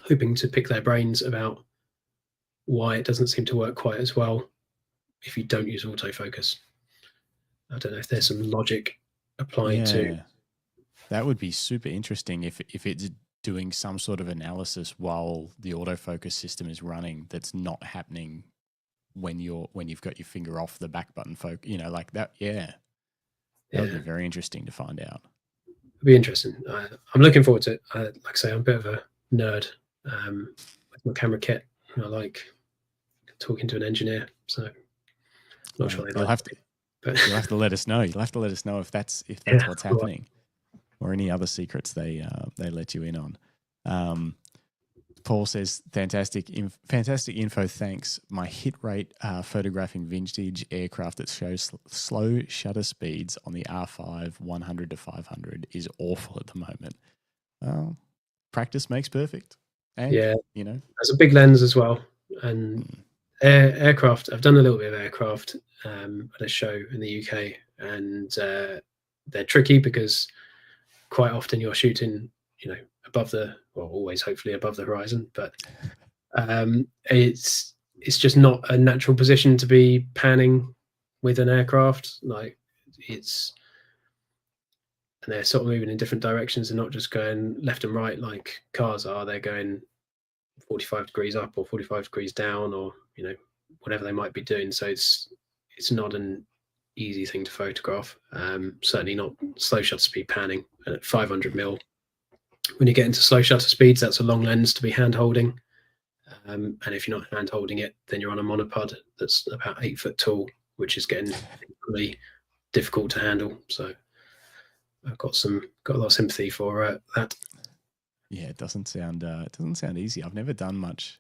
hoping to pick their brains about why it doesn't seem to work quite as well if you don't use autofocus. I don't know if there's some logic applied to. That would be super interesting if it's doing some sort of analysis while the autofocus system is running that's not happening when you've got your finger off the back button focus, like that. That would be very interesting to find out. It'd be interesting. I'm looking forward to it. Like I say, I'm a bit of a nerd with my camera kit. I like talking to an engineer, so I'm not sure you'll have to let us know. You'll have to let us know if that's what's happening, or any other secrets they let you in on. Paul says, fantastic info, thanks. My hit rate photographing vintage aircraft that shows slow shutter speeds on the R5 100 to 500 is awful at the moment. Well, practice makes perfect. And, there's a big lens as well. And aircraft, I've done a little bit of aircraft at a show in the UK, and they're tricky because quite often you're shooting, above always hopefully above the horizon, but it's just not a natural position to be panning with an aircraft. Like and they're sort of moving in different directions and not just going left and right like cars are. They're going 45 degrees up or 45 degrees down, or whatever they might be doing. So it's not an easy thing to photograph. Certainly not slow shutter speed panning. And at 500mm, when you get into slow shutter speeds, that's a long lens to be hand holding. And if you're not hand holding it, then you're on a monopod that's about 8 foot tall, which is getting really difficult to handle. So I've got a lot of sympathy for that. Yeah, it doesn't sound easy. I've never done much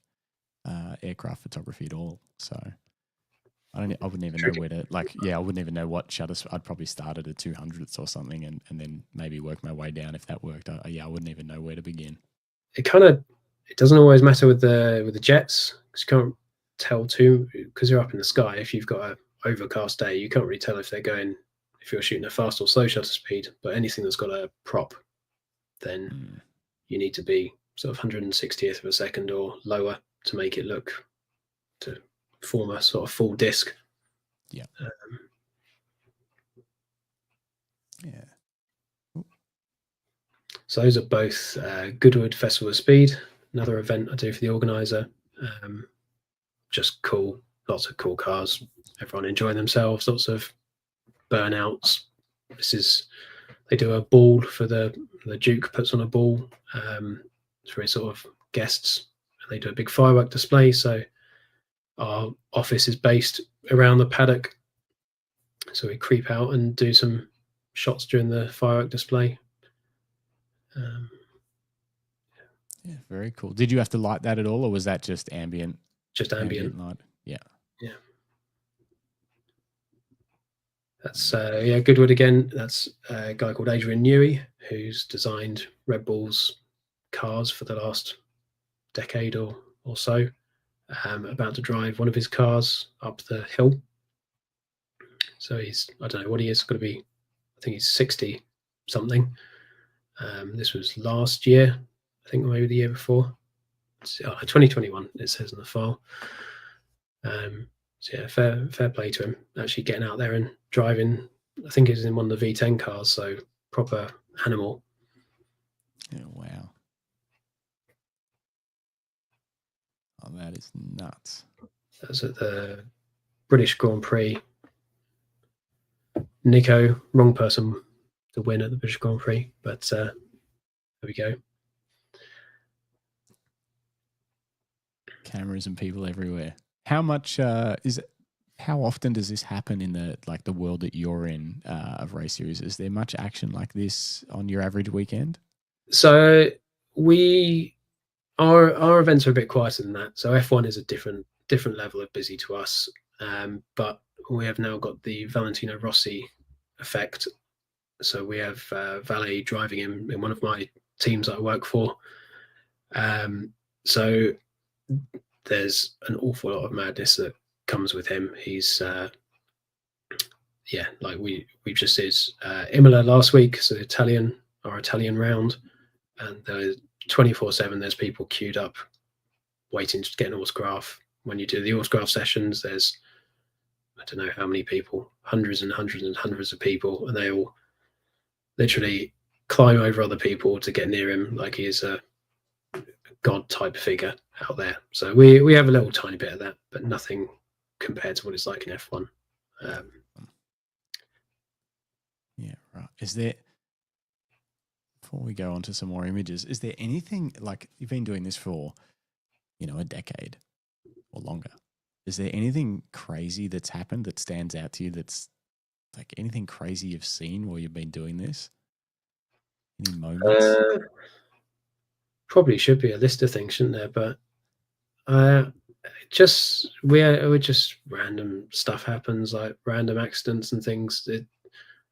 aircraft photography at all, so I wouldn't even know where to I wouldn't even know what shutters. I'd probably start at a 200th or something, and then maybe work my way down if that worked. I wouldn't even know where to begin. It doesn't always matter with the jets, because you can't tell too, because you're up in the sky. If you've got an overcast day, you can't really tell if you're shooting a fast or slow shutter speed. But anything that's got a prop, then you need to be sort of 160th of a second or lower to make it look, to form a sort of full disc. Yeah. So those are both Goodwood Festival of Speed, another event I do for the organizer. Just cool, lots of cool cars, everyone enjoying themselves, lots of burnouts. They do a ball for the Duke puts on a ball for his sort of guests, and they do a big firework display. So our office is based around the paddock, so we creep out and do some shots during the firework display. Yeah, very cool. Did you have to light that at all, or was that just ambient? Just ambient light. Yeah. That's Goodwood again. That's a guy called Adrian Newey, who's designed Red Bull's cars for the last decade or so. About to drive one of his cars up the hill. So I don't know what he is, going to be, I think he's 60 something. This was last year, I think, maybe the year before. 2021, it says in the file. So yeah, fair play to him, actually getting out there and driving. I think he's in one of the V10 cars, so proper animal. Yeah, wow. Oh, that is nuts. That's at the British Grand Prix. Nico, wrong person to win at the British Grand Prix, but there we go. Cameras and people everywhere. How much how often does this happen in the world that you're in of race series? Is there much action like this on your average weekend? So our events are a bit quieter than that. So F1 is a different level of busy to us, but we have now got the Valentino Rossi effect. So we have Valet driving him in one of my teams that I work for. So there's an awful lot of madness that comes with him. He's we just did Imola last week, so our Italian round, and 24/7 there's people queued up waiting to get an autograph. When you do the autograph sessions, there's I don't know how many people, hundreds and hundreds and hundreds of people, and they all literally climb over other people to get near him like he is a god type figure out there. So we have a little tiny bit of that, but nothing compared to what it's like in F1. Yeah, right. Is there, before we go on to some more images, is there anything, like, you've been doing this for, a decade or longer. Is there anything crazy that's happened that stands out to you, that's like anything crazy you've seen while you've been doing this? Any moments? Probably should be a list of things, shouldn't there? But we're just random stuff happens, like random accidents and things.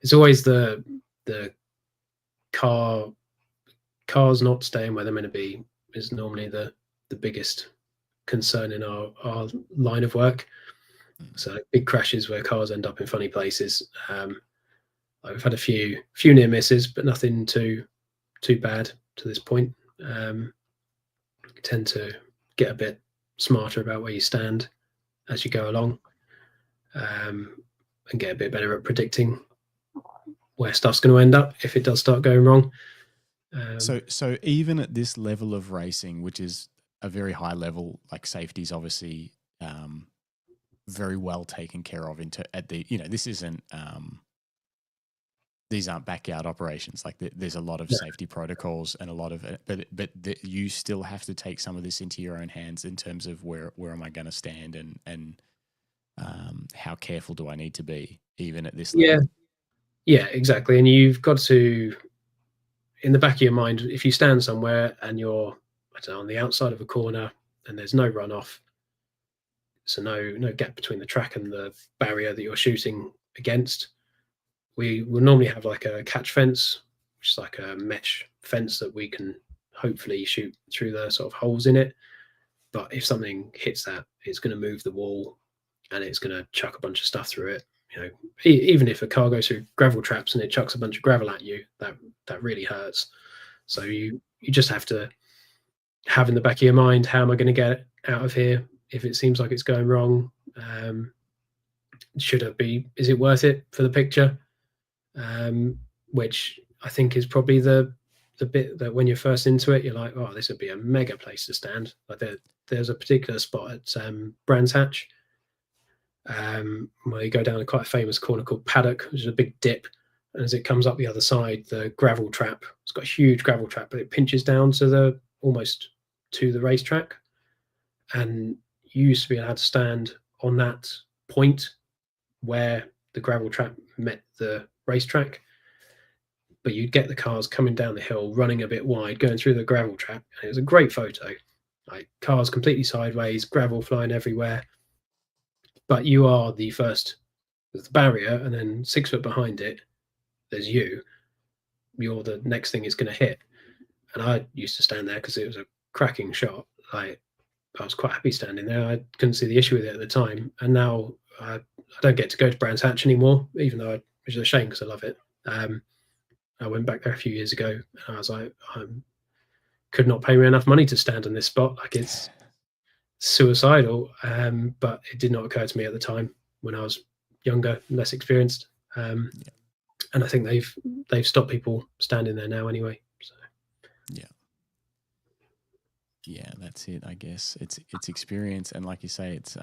It's always the cars not staying where they're meant to be is normally the biggest concern in our line of work. So big crashes where cars end up in funny places. I've had a few near misses, but nothing too bad to this point. Tend to get a bit smarter about where you stand as you go along, and get a bit better at predicting where stuff's going to end up if it does start going wrong. So even at this level of racing, which is a very high level, like safety is obviously very well taken care of at the, this isn't, these aren't backyard operations. Like there's a lot of safety protocols and a lot of, but you still have to take some of this into your own hands in terms of where am I going to stand and how careful do I need to be even at this level? Yeah, exactly. And you've got to, in the back of your mind, if you stand somewhere and you're, I don't know, on the outside of a corner and there's no runoff, so no gap between the track and the barrier that you're shooting against, we will normally have like a catch fence, which is like a mesh fence that we can hopefully shoot through the sort of holes in it. But if something hits that, it's going to move the wall and it's going to chuck a bunch of stuff through it. Even if a car goes through gravel traps and it chucks a bunch of gravel at you, that really hurts. So you just have to have in the back of your mind, how am I going to get out of here if it seems like it's going wrong? Is it worth it for the picture? Which I think is probably the bit that when you're first into it, you're like, oh, this would be a mega place to stand. Like there's a particular spot at Brands Hatch, where you go down a quite a famous corner called Paddock, which is a big dip. And as it comes up the other side, the gravel trap, it's got a huge gravel trap, but it pinches down to almost to the racetrack. And you used to be allowed to stand on that point where the gravel trap met the racetrack, but you'd get the cars coming down the hill, running a bit wide, going through the gravel trap. And it was a great photo, like cars completely sideways, gravel flying everywhere. But you are the first, there's the barrier, and then 6 foot behind it, there's you. You're the next thing it's going to hit. And I used to stand there because it was a cracking shot. I was quite happy standing there. I couldn't see the issue with it at the time. And now I don't get to go to Brands Hatch anymore, even though which is a shame because I love it. I went back there a few years ago and I was like, I could not pay me enough money to stand in this spot. Like it's suicidal. But it did not occur to me at the time when I was younger, less experienced. And I think they've stopped people standing there now anyway. So. Yeah, that's it. I guess it's experience, and like you say, it's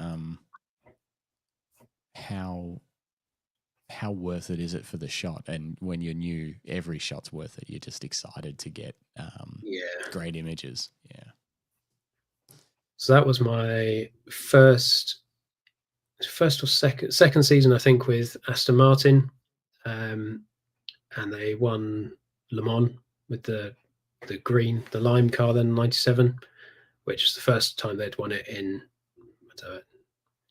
how worth it is it for the shot? And when you're new, every shot's worth it. You're just excited to get great images. Yeah. So that was my first or second season, I think, with Aston Martin, and they won Le Mans with the lime car then, 97, which is the first time they'd won it in, I don't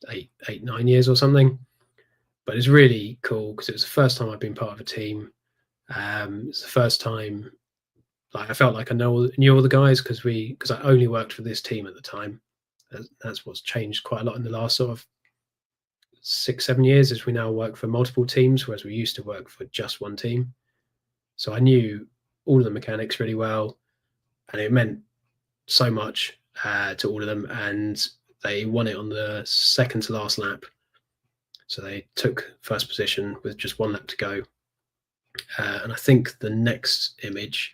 know, 9 years or something. But it's really cool because it was the first time I've been part of a team. It's the first time I felt like I knew all the guys because I only worked for this team at the time. That's what's changed quite a lot in the last sort of 6-7 years, is we now work for multiple teams, whereas we used to work for just one team. So I knew all of the mechanics really well, and it meant so much to all of them. And they won it on the second to last lap. So they took first position with just 1 lap to go. And I think the next image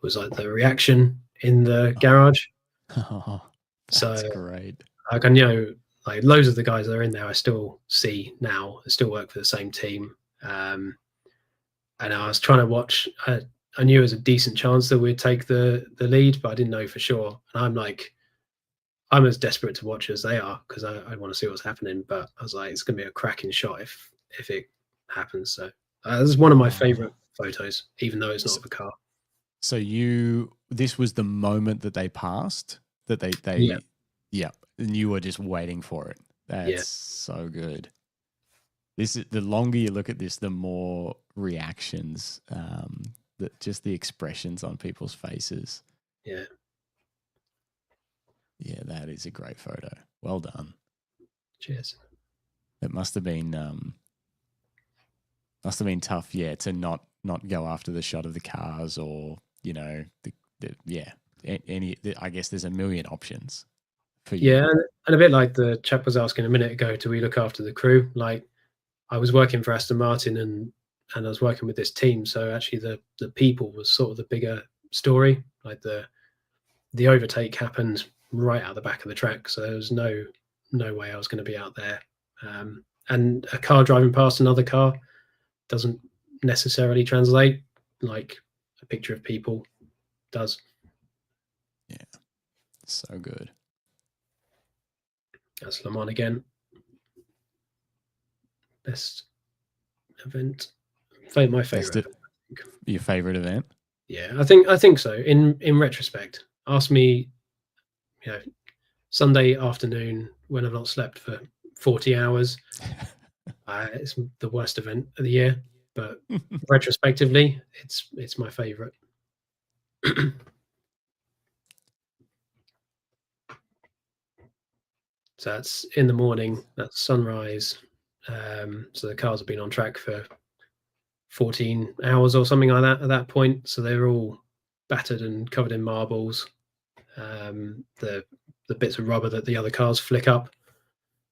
was like the reaction in the garage. Oh, that's great. Like, I know like loads of the guys that are in there I still see now. I still work for the same team. And I was trying to watch. I knew there was a decent chance that we'd take the lead, but I didn't know for sure. And I'm as desperate to watch as they are because I want to see what's happening. But I was like, it's going to be a cracking shot if it happens. So this is one of my favorite photos, even though it's not of a car. So this was the moment that they passed, that they and you were just waiting for it. That's so good. This is, the longer you look at this, the more reactions, just the expressions on people's faces. Yeah. Yeah, that is a great photo. Well done. Cheers. It must have been tough, to not go after the shot of the cars, or I guess there's a million options for you. Yeah, and a bit like the chap was asking a minute ago, do we look after the crew? Like, I was working for Aston Martin and I was working with this team, so actually the people was sort of the bigger story. Like the overtake happened right out the back of the track, so there was no way I was going to be out there And a car driving past another car doesn't necessarily translate like a picture of people does. Yeah, so good. That's Le Mans again. Best event. My favorite. Your favorite event? Yeah, I think so. In retrospect, ask me, Sunday afternoon when I've not slept for 40 hours. It's the worst event of the year, but retrospectively, it's my favorite. So that's in the morning. That's sunrise. So the cars have been on track for 14 hours or something like that at that point. So they're all battered and covered in marbles. The bits of rubber that the other cars flick up.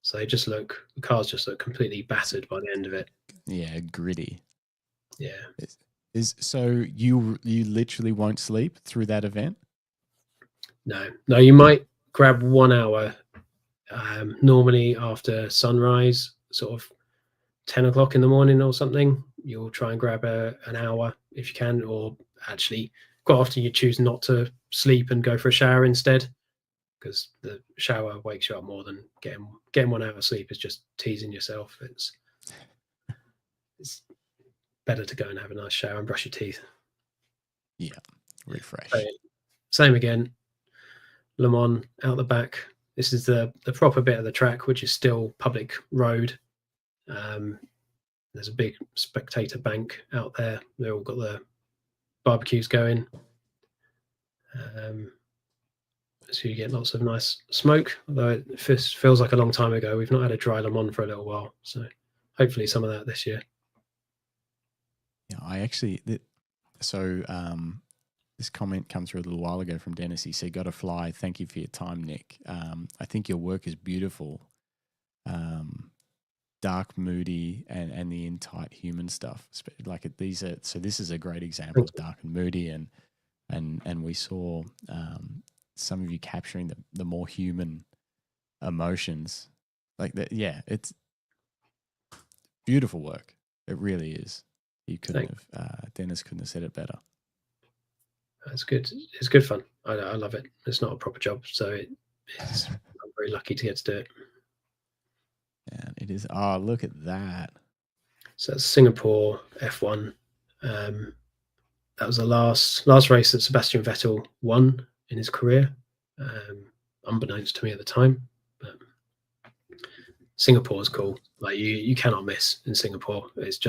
So the cars just look completely battered by the end of it. Yeah, gritty. Yeah. So you literally won't sleep through that event? No, you might grab 1 hour, normally after sunrise, sort of 10 o'clock in the morning or something. You'll try and grab an hour if you can, or actually quite often you choose not to sleep and go for a shower instead, because the shower wakes you up more than getting 1 hour of sleep is just teasing yourself. It's better to go and have a nice shower and brush your teeth. Yeah, refresh. Same again. Le Mans out the back. This is the proper bit of the track, which is still public road. There's a big spectator bank out there. They've all got the barbecues going. So you get lots of nice smoke, although it feels like a long time ago. We've not had a dry Le Mans for a little while, so hopefully some of that this year. Yeah, this comment come through a little while ago from Dennis. He said, "Got to fly. Thank you for your time, Nick. I think your work is beautiful. Dark, moody, and the in-tight human stuff. This is a great example of dark and moody, and we saw some of you capturing the more human emotions like that. Yeah, it's beautiful work. It really is. You couldn't have Dennis couldn't have said it better. It's good. It's good fun. I love it. It's not a proper job, so I'm very lucky to get to do it. And it is. Oh, look at that. So it's Singapore F1. That was the last race that Sebastian Vettel won in his career, unbeknownst to me at the time. But Singapore is cool. Like you cannot miss in Singapore. It's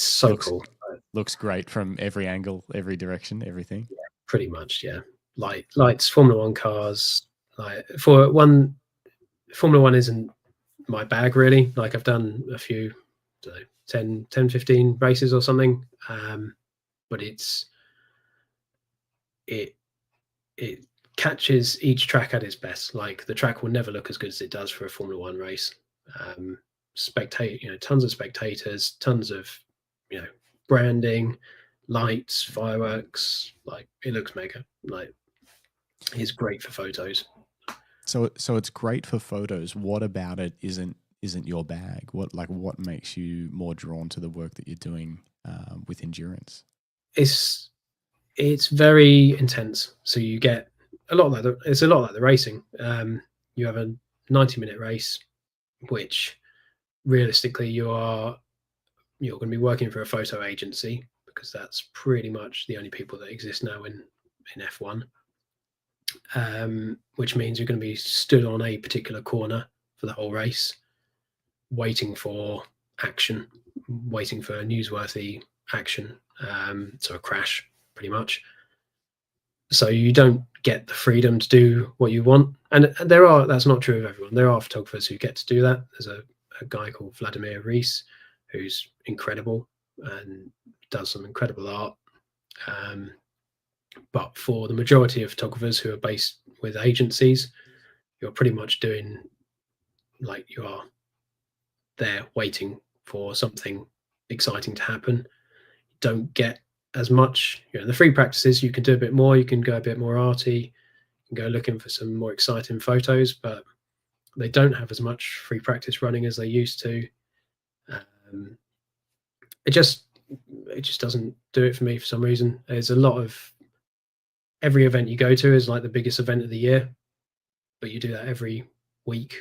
so cool. Looks great from every angle, every direction, everything. Yeah, pretty much, yeah. Lights, Formula One cars. Like Formula One isn't my bag really. Like I've done a few, 10, 15 races or something. But it catches each track at its best. Like the track will never look as good as it does for a Formula One race. Tons of spectators, tons of branding, lights, fireworks. Like it looks mega. Like it's great for photos. So it's great for photos. What about it isn't your bag? What makes you more drawn to the work that you're doing with endurance? It's very intense. So you get it's a lot like the racing. You have a 90-minute race, which realistically you're going to be working for a photo agency, because that's pretty much the only people that exist now in F1. Which means you're going to be stood on a particular corner for the whole race, waiting for action, waiting for newsworthy action, so a crash, pretty much. So you don't get the freedom to do what you want. And that's not true of everyone. There are photographers who get to do that. There's a guy called Vladimir Rees, who's incredible and does some incredible art. But for the majority of photographers who are based with agencies, you're pretty much doing like you are there waiting for something exciting to happen. You don't get as much. The free practices, you can do a bit more. You can go a bit more arty. You can go looking for some more exciting photos, but They don't have as much free practice running as they used to. It just doesn't do it for me for some reason. There's a lot of, every event you go to is like the biggest event of the year, but you do that every week.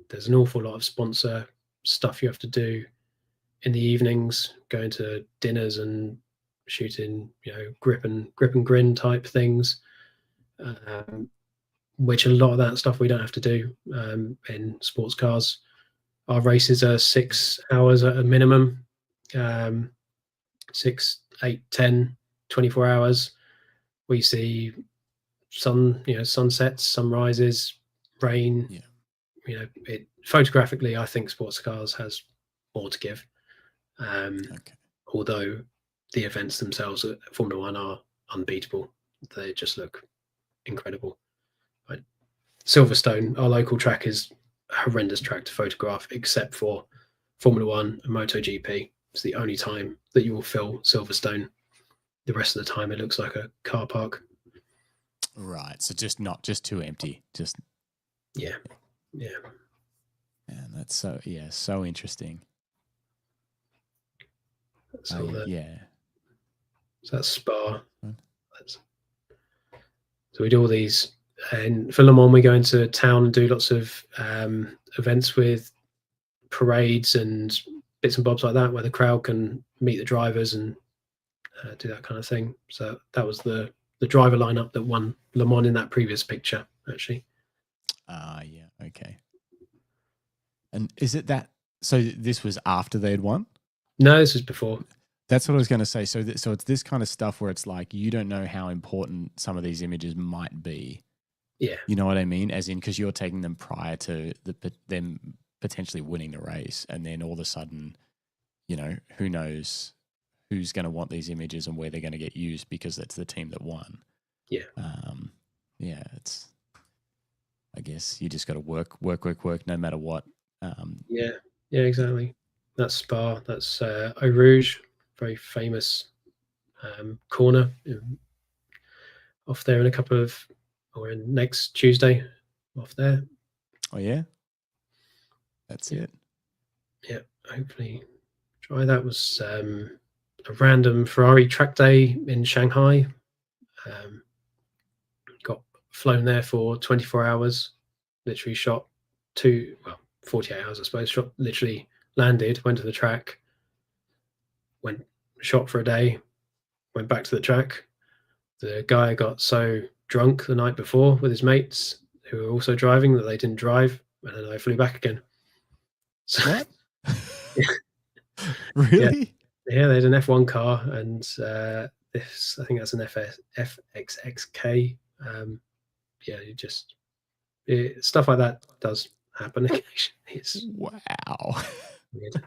There's an awful lot of sponsor stuff you have to do in the evenings, going to dinners and shooting, grip and grin type things, which a lot of that stuff we don't have to do in sports cars. Our races are 6 hours at a minimum, 6, 8, 10, 24 hours. We see sunsets, sunrises, rain. Yeah. Photographically, I think sports cars has more to give. Okay. Although the events themselves at Formula One are unbeatable. They just look incredible. Right. Silverstone, our local track, is a horrendous track to photograph, except for Formula One and MotoGP. It's the only time that you will fill Silverstone. The rest of the time, it looks like a car park. Right. So not just too empty. Just yeah. And that's so interesting. So So that's Spa. Right. So we do all these, and for Le Mans we go into town and do lots of events with parades and bits and bobs like that, where the crowd can meet the drivers and do that kind of thing. So that was the driver lineup that won Le Mans in that previous picture, actually. Yeah. Okay. And is it that? So this was after they had won? No, this was before. That's what I was going to say. So it's this kind of stuff where it's like you don't know how important some of these images might be. Yeah. You know what I mean? As in, because you're taking them prior to them potentially winning the race, and then all of a sudden, who knows who's going to want these images and where they're going to get used because that's the team that won. Yeah. It's. I guess you just got to work, no matter what. Yeah, exactly. That's Spa. That's Eau Rouge, very famous corner off there in a couple of, or in next Tuesday off there. Oh yeah, that's it. Yeah, hopefully try. That was a random Ferrari track day in Shanghai. Got flown there for 24 hours, literally shot 48 hours, I suppose. Shot, literally landed, went to the track, shot for a day, went back to the track. The guy got so drunk the night before with his mates who were also driving that they didn't drive, and then I flew back again. So, what? Really? Yeah, they had an F1 car, and this, I think that's an FXXK. Stuff like that does happen occasionally. Wow. Weird.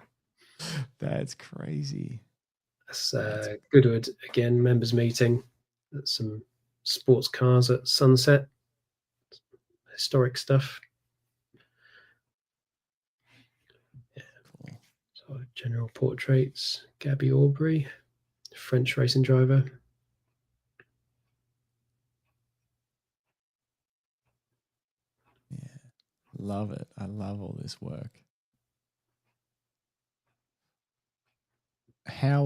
That's crazy. That's Goodwood again, members meeting. That's some sports cars at sunset. Historic stuff. Yeah. Cool. So general portraits. Gabby Aubrey, French racing driver. Yeah. Love it. I love all this work. How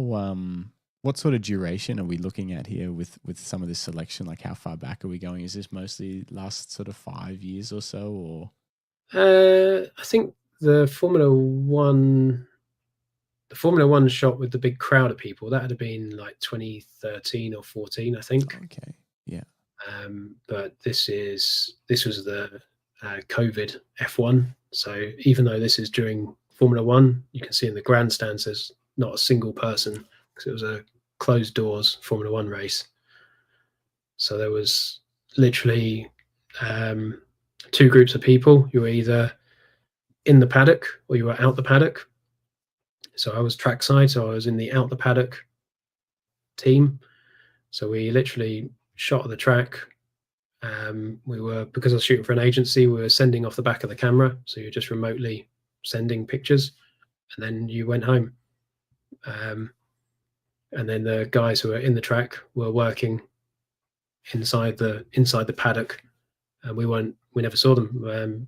what sort of duration are we looking at here with some of this selection? Like how far back are we going? Is this mostly last sort of 5 years or so, or? I think the Formula One shot with the big crowd of people, that had been like 2013 or 14, I think. Okay. Yeah. But this was the COVID F1. So even though this is during Formula One, you can see in the grandstands there's not a single person because it was a closed doors Formula One race. So there was literally 2 groups of people. You were either in the paddock or you were out the paddock. So I was trackside, so I was in the out the paddock team. So we literally shot at the track. Because I was shooting for an agency, we were sending off the back of the camera. So you're just remotely sending pictures, and then you went home. And then the guys who were in the track were working inside the paddock, and we never saw them.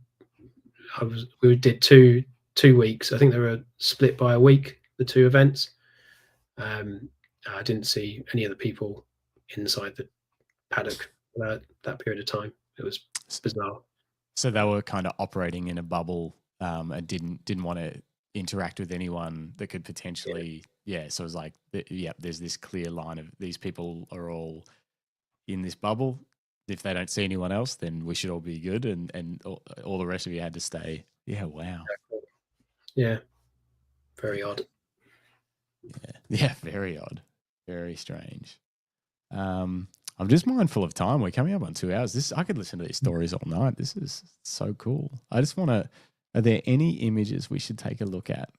we did two weeks. I think they were split by a week, the two events. I didn't see any of the people inside the paddock that period of time. It was bizarre. So they were kind of operating in a bubble, and didn't want to interact with anyone that could potentially, So it was like, there's this clear line of these people are all in this bubble. If they don't see anyone else, then we should all be good, and all the rest of you had to stay. Yeah, wow. Yeah, very odd. Yeah, very odd, very strange. I'm just mindful of time. We're coming up on 2 hours. I could listen to these stories all night. This is so cool. I just want to. Are there any images we should take a look at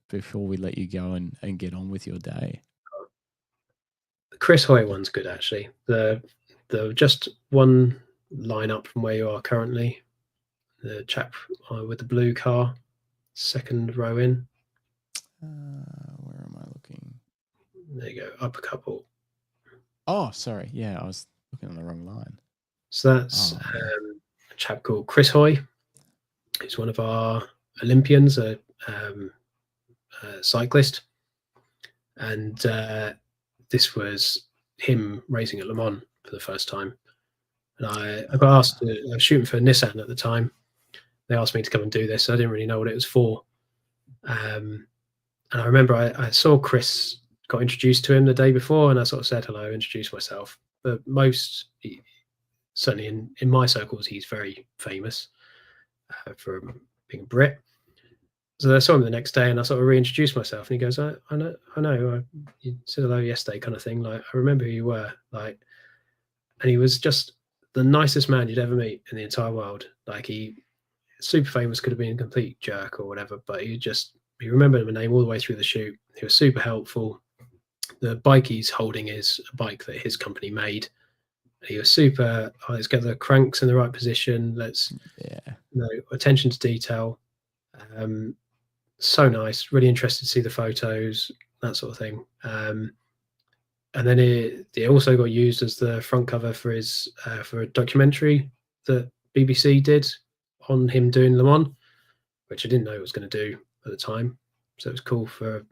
before we let you go and get on with your day? The Chris Hoy one's good, actually. The just one line up from where you are currently. The chap with the blue car, second row in. Where am I looking? There you go, up a couple. Oh, sorry. Yeah, I was looking on the wrong line. So that's a chap called Chris Hoy. He's one of our Olympians, a cyclist. And this was him racing at Le Mans for the first time. And I got asked I was shooting for Nissan at the time. They asked me to come and do this. So I didn't really know what it was for. And I remember I saw Chris, got introduced to him the day before, and I sort of said hello, introduced myself. But certainly in my circles, he's very famous for being a Brit. So I saw him the next day, and I sort of reintroduced myself, and he goes, "I know, you said hello yesterday," kind of thing. Like, I remember who you were, like, and he was just the nicest man you'd ever meet in the entire world. Like, he super famous, could have been a complete jerk or whatever, but he remembered my name all the way through the shoot. He was super helpful. The bike he's holding is a bike that his company made. He was super. Let's get the cranks in the right position. Let's attention to detail. So nice. Really interested to see the photos, that sort of thing. And then it also got used as the front cover for his for a documentary that BBC did on him doing Le Mans, which I didn't know it was going to do at the time. So it was cool for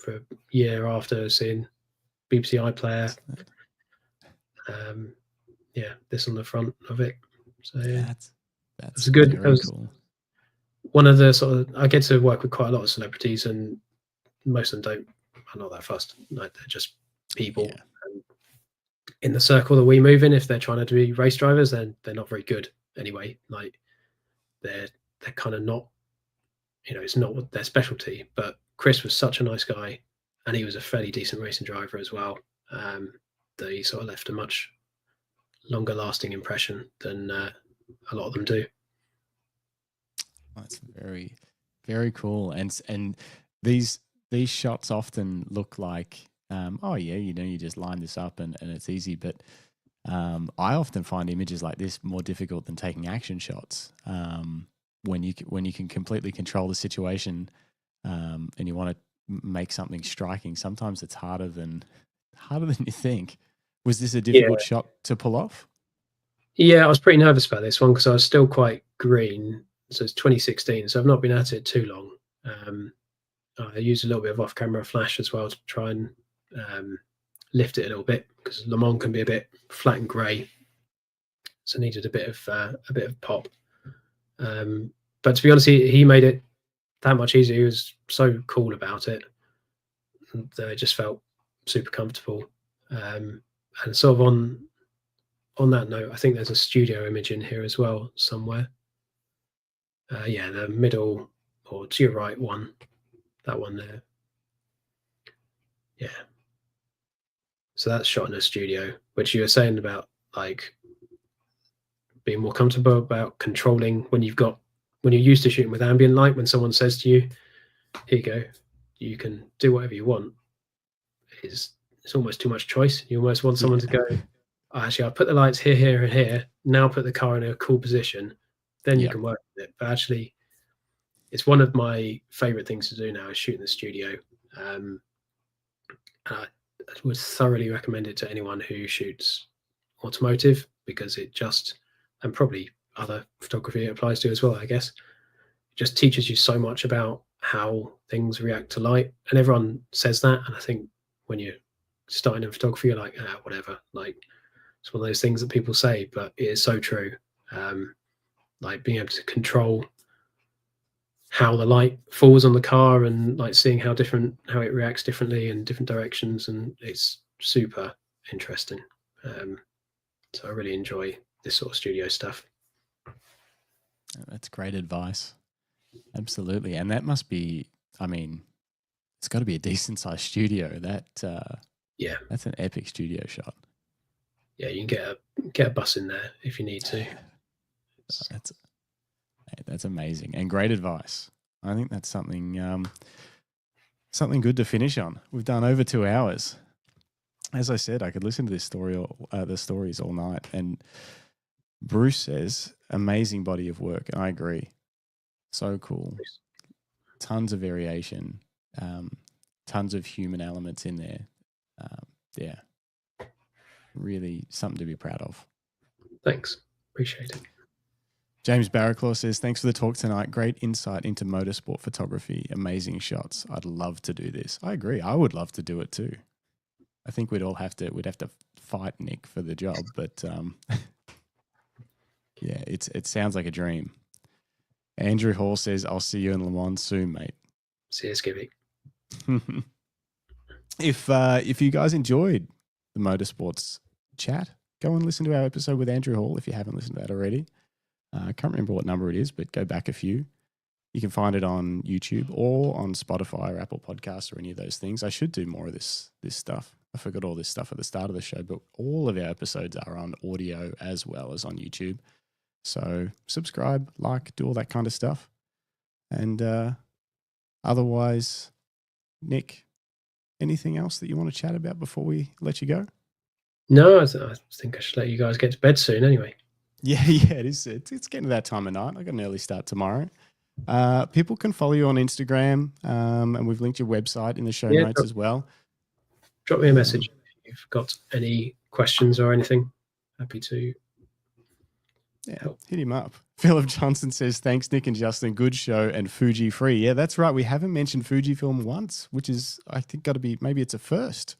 a year after seeing BBC iPlayer. This on the front of it. So that's good. That was cool. One of the sort of, I get to work with quite a lot of celebrities, and most of them are not that fussed. Like, they're just people. And in the circle that we move in, if they're trying to be race drivers, then they're not very good anyway. Like, they're kind of not, it's not what their specialty. But Chris was such a nice guy, and he was a fairly decent racing driver as well, that he sort of left a much longer lasting impression than a lot of them do. That's very, very cool. And these shots often look like, you just line this up and it's easy. But I often find images like this more difficult than taking action shots. When you can completely control the situation, and you want to make something striking, sometimes it's harder than you think. Was this a difficult shot to pull off? Yeah, I was pretty nervous about this one because I was still quite green. So it's 2016, so I've not been at it too long. I used a little bit of off-camera flash as well to try and lift it a little bit, because Le Mans can be a bit flat and grey, so needed a bit of pop. But to be honest, he made it that much easier. He was so cool about it that it just felt super comfortable. And sort of on that note, I think there's a studio image in here as well somewhere. The middle, or to your right one, that one there. Yeah. So that's shot in a studio, which you were saying about, like, being more comfortable about controlling when you're used to shooting with ambient light. When someone says to you, "Here you go, you can do whatever you want," it's almost too much choice. You almost want someone to go, actually, I'll put the lights here, here, and here. Now put the car in a cool position. Then you can work with it. But actually, it's one of my favorite things to do now, is shoot in the studio. I would thoroughly recommend it to anyone who shoots automotive, because it just, and probably other photography it applies to as well, I guess. It just teaches you so much about how things react to light, and everyone says that. And I think when you're starting in photography, you're like, whatever. Like, it's one of those things that people say, but it is so true. Like being able to control how the light falls on the car, and like seeing how it reacts differently in different directions, and it's super interesting. So I really enjoy this sort of studio stuff. That's great advice. Absolutely. And that must be, I mean, it's got to be a decent sized studio. Yeah, that's an epic studio shot. Yeah, you can get a bus in there if you need to. That's amazing and great advice. I think that's something something good to finish on. We've done over 2 hours. As I said, I could listen to this story the stories all night. And Bruce says, amazing body of work. And I agree. So cool. Tons of variation. Tons of human elements in there. Yeah. Really something to be proud of. Thanks. Appreciate it. James Barraclaw says, thanks for the talk tonight. Great insight into motorsport photography. Amazing shots. I'd love to do this. I agree. I would love to do it too. I think we'd have to fight Nick for the job, but yeah, it sounds like a dream. Andrew Hall says, I'll see you in Le Mans soon, mate. See you, Skibby. If you guys enjoyed the motorsports chat, go and listen to our episode with Andrew Hall if you haven't listened to that already. I can't remember what number it is, but go back a few. You can find it on YouTube or on Spotify or Apple Podcasts or any of those things. I should do more of this stuff. I forgot all this stuff at the start of the show, but all of our episodes are on audio as well as on YouTube. So subscribe, like, do all that kind of stuff. And otherwise, Nick, anything else that you want to chat about before we let you go? No, I think I should let you guys get to bed soon anyway. Yeah, it is. It's getting to that time of night. I got an early start tomorrow. People can follow you on Instagram, and we've linked your website in the show notes as well. Drop me a message if you've got any questions or anything. Happy to help. Hit him up. Philip Johnson says, thanks, Nick and Justin. Good show and Fuji free. Yeah, that's right. We haven't mentioned Fujifilm once, which is, I think, got to be, maybe it's a first.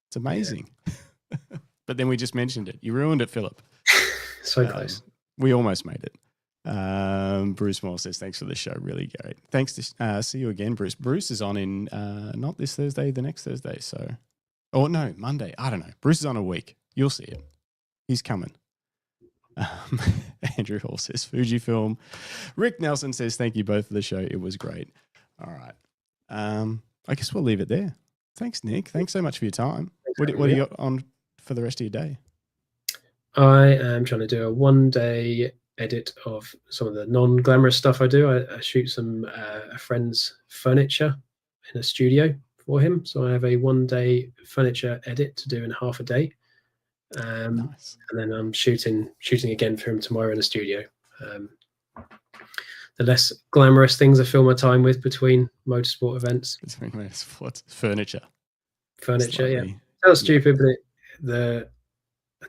It's amazing. Yeah. But then we just mentioned it. You ruined it, Philip. So close. We almost made it. Bruce Moore says, thanks for the show. Really great. Thanks. To see you again, Bruce. Bruce is on in not this Thursday, the next Thursday. So, or no, Monday. I don't know. Bruce is on a week. You'll see it. He's coming. Andrew Hall says, Fujifilm. Rick Nelson says, thank you both for the show. It was great. All right. I guess we'll leave it there. Thanks, Nick. Thanks so much for your time. What do you got on for the rest of your day? I am trying to do a 1-day edit of some of the non-glamorous stuff I do. I shoot some a friend's furniture in a studio for him. So I have a 1-day furniture edit to do in half a day. Nice. And then I'm shooting again for him tomorrow in the studio. The less glamorous things I fill my time with between motorsport events. Between motorsport, furniture, yeah. Sounds stupid, but the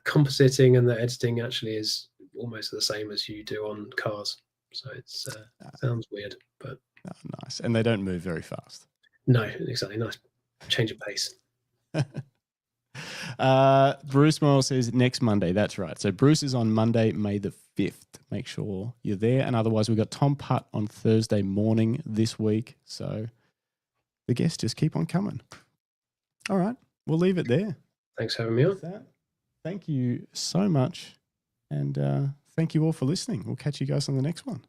compositing and the editing actually is almost the same as you do on cars. So it's sounds weird, but nice. And they don't move very fast. No, exactly. Nice change of pace. Bruce Morrill says next Monday. That's right. So Bruce is on Monday, May the 5th. Make sure you're there. And otherwise, we've got Tom Putt on Thursday morning this week. So the guests just keep on coming. All right. We'll leave it there. Thanks for having me on. Thank you so much. And thank you all for listening. We'll catch you guys on the next one.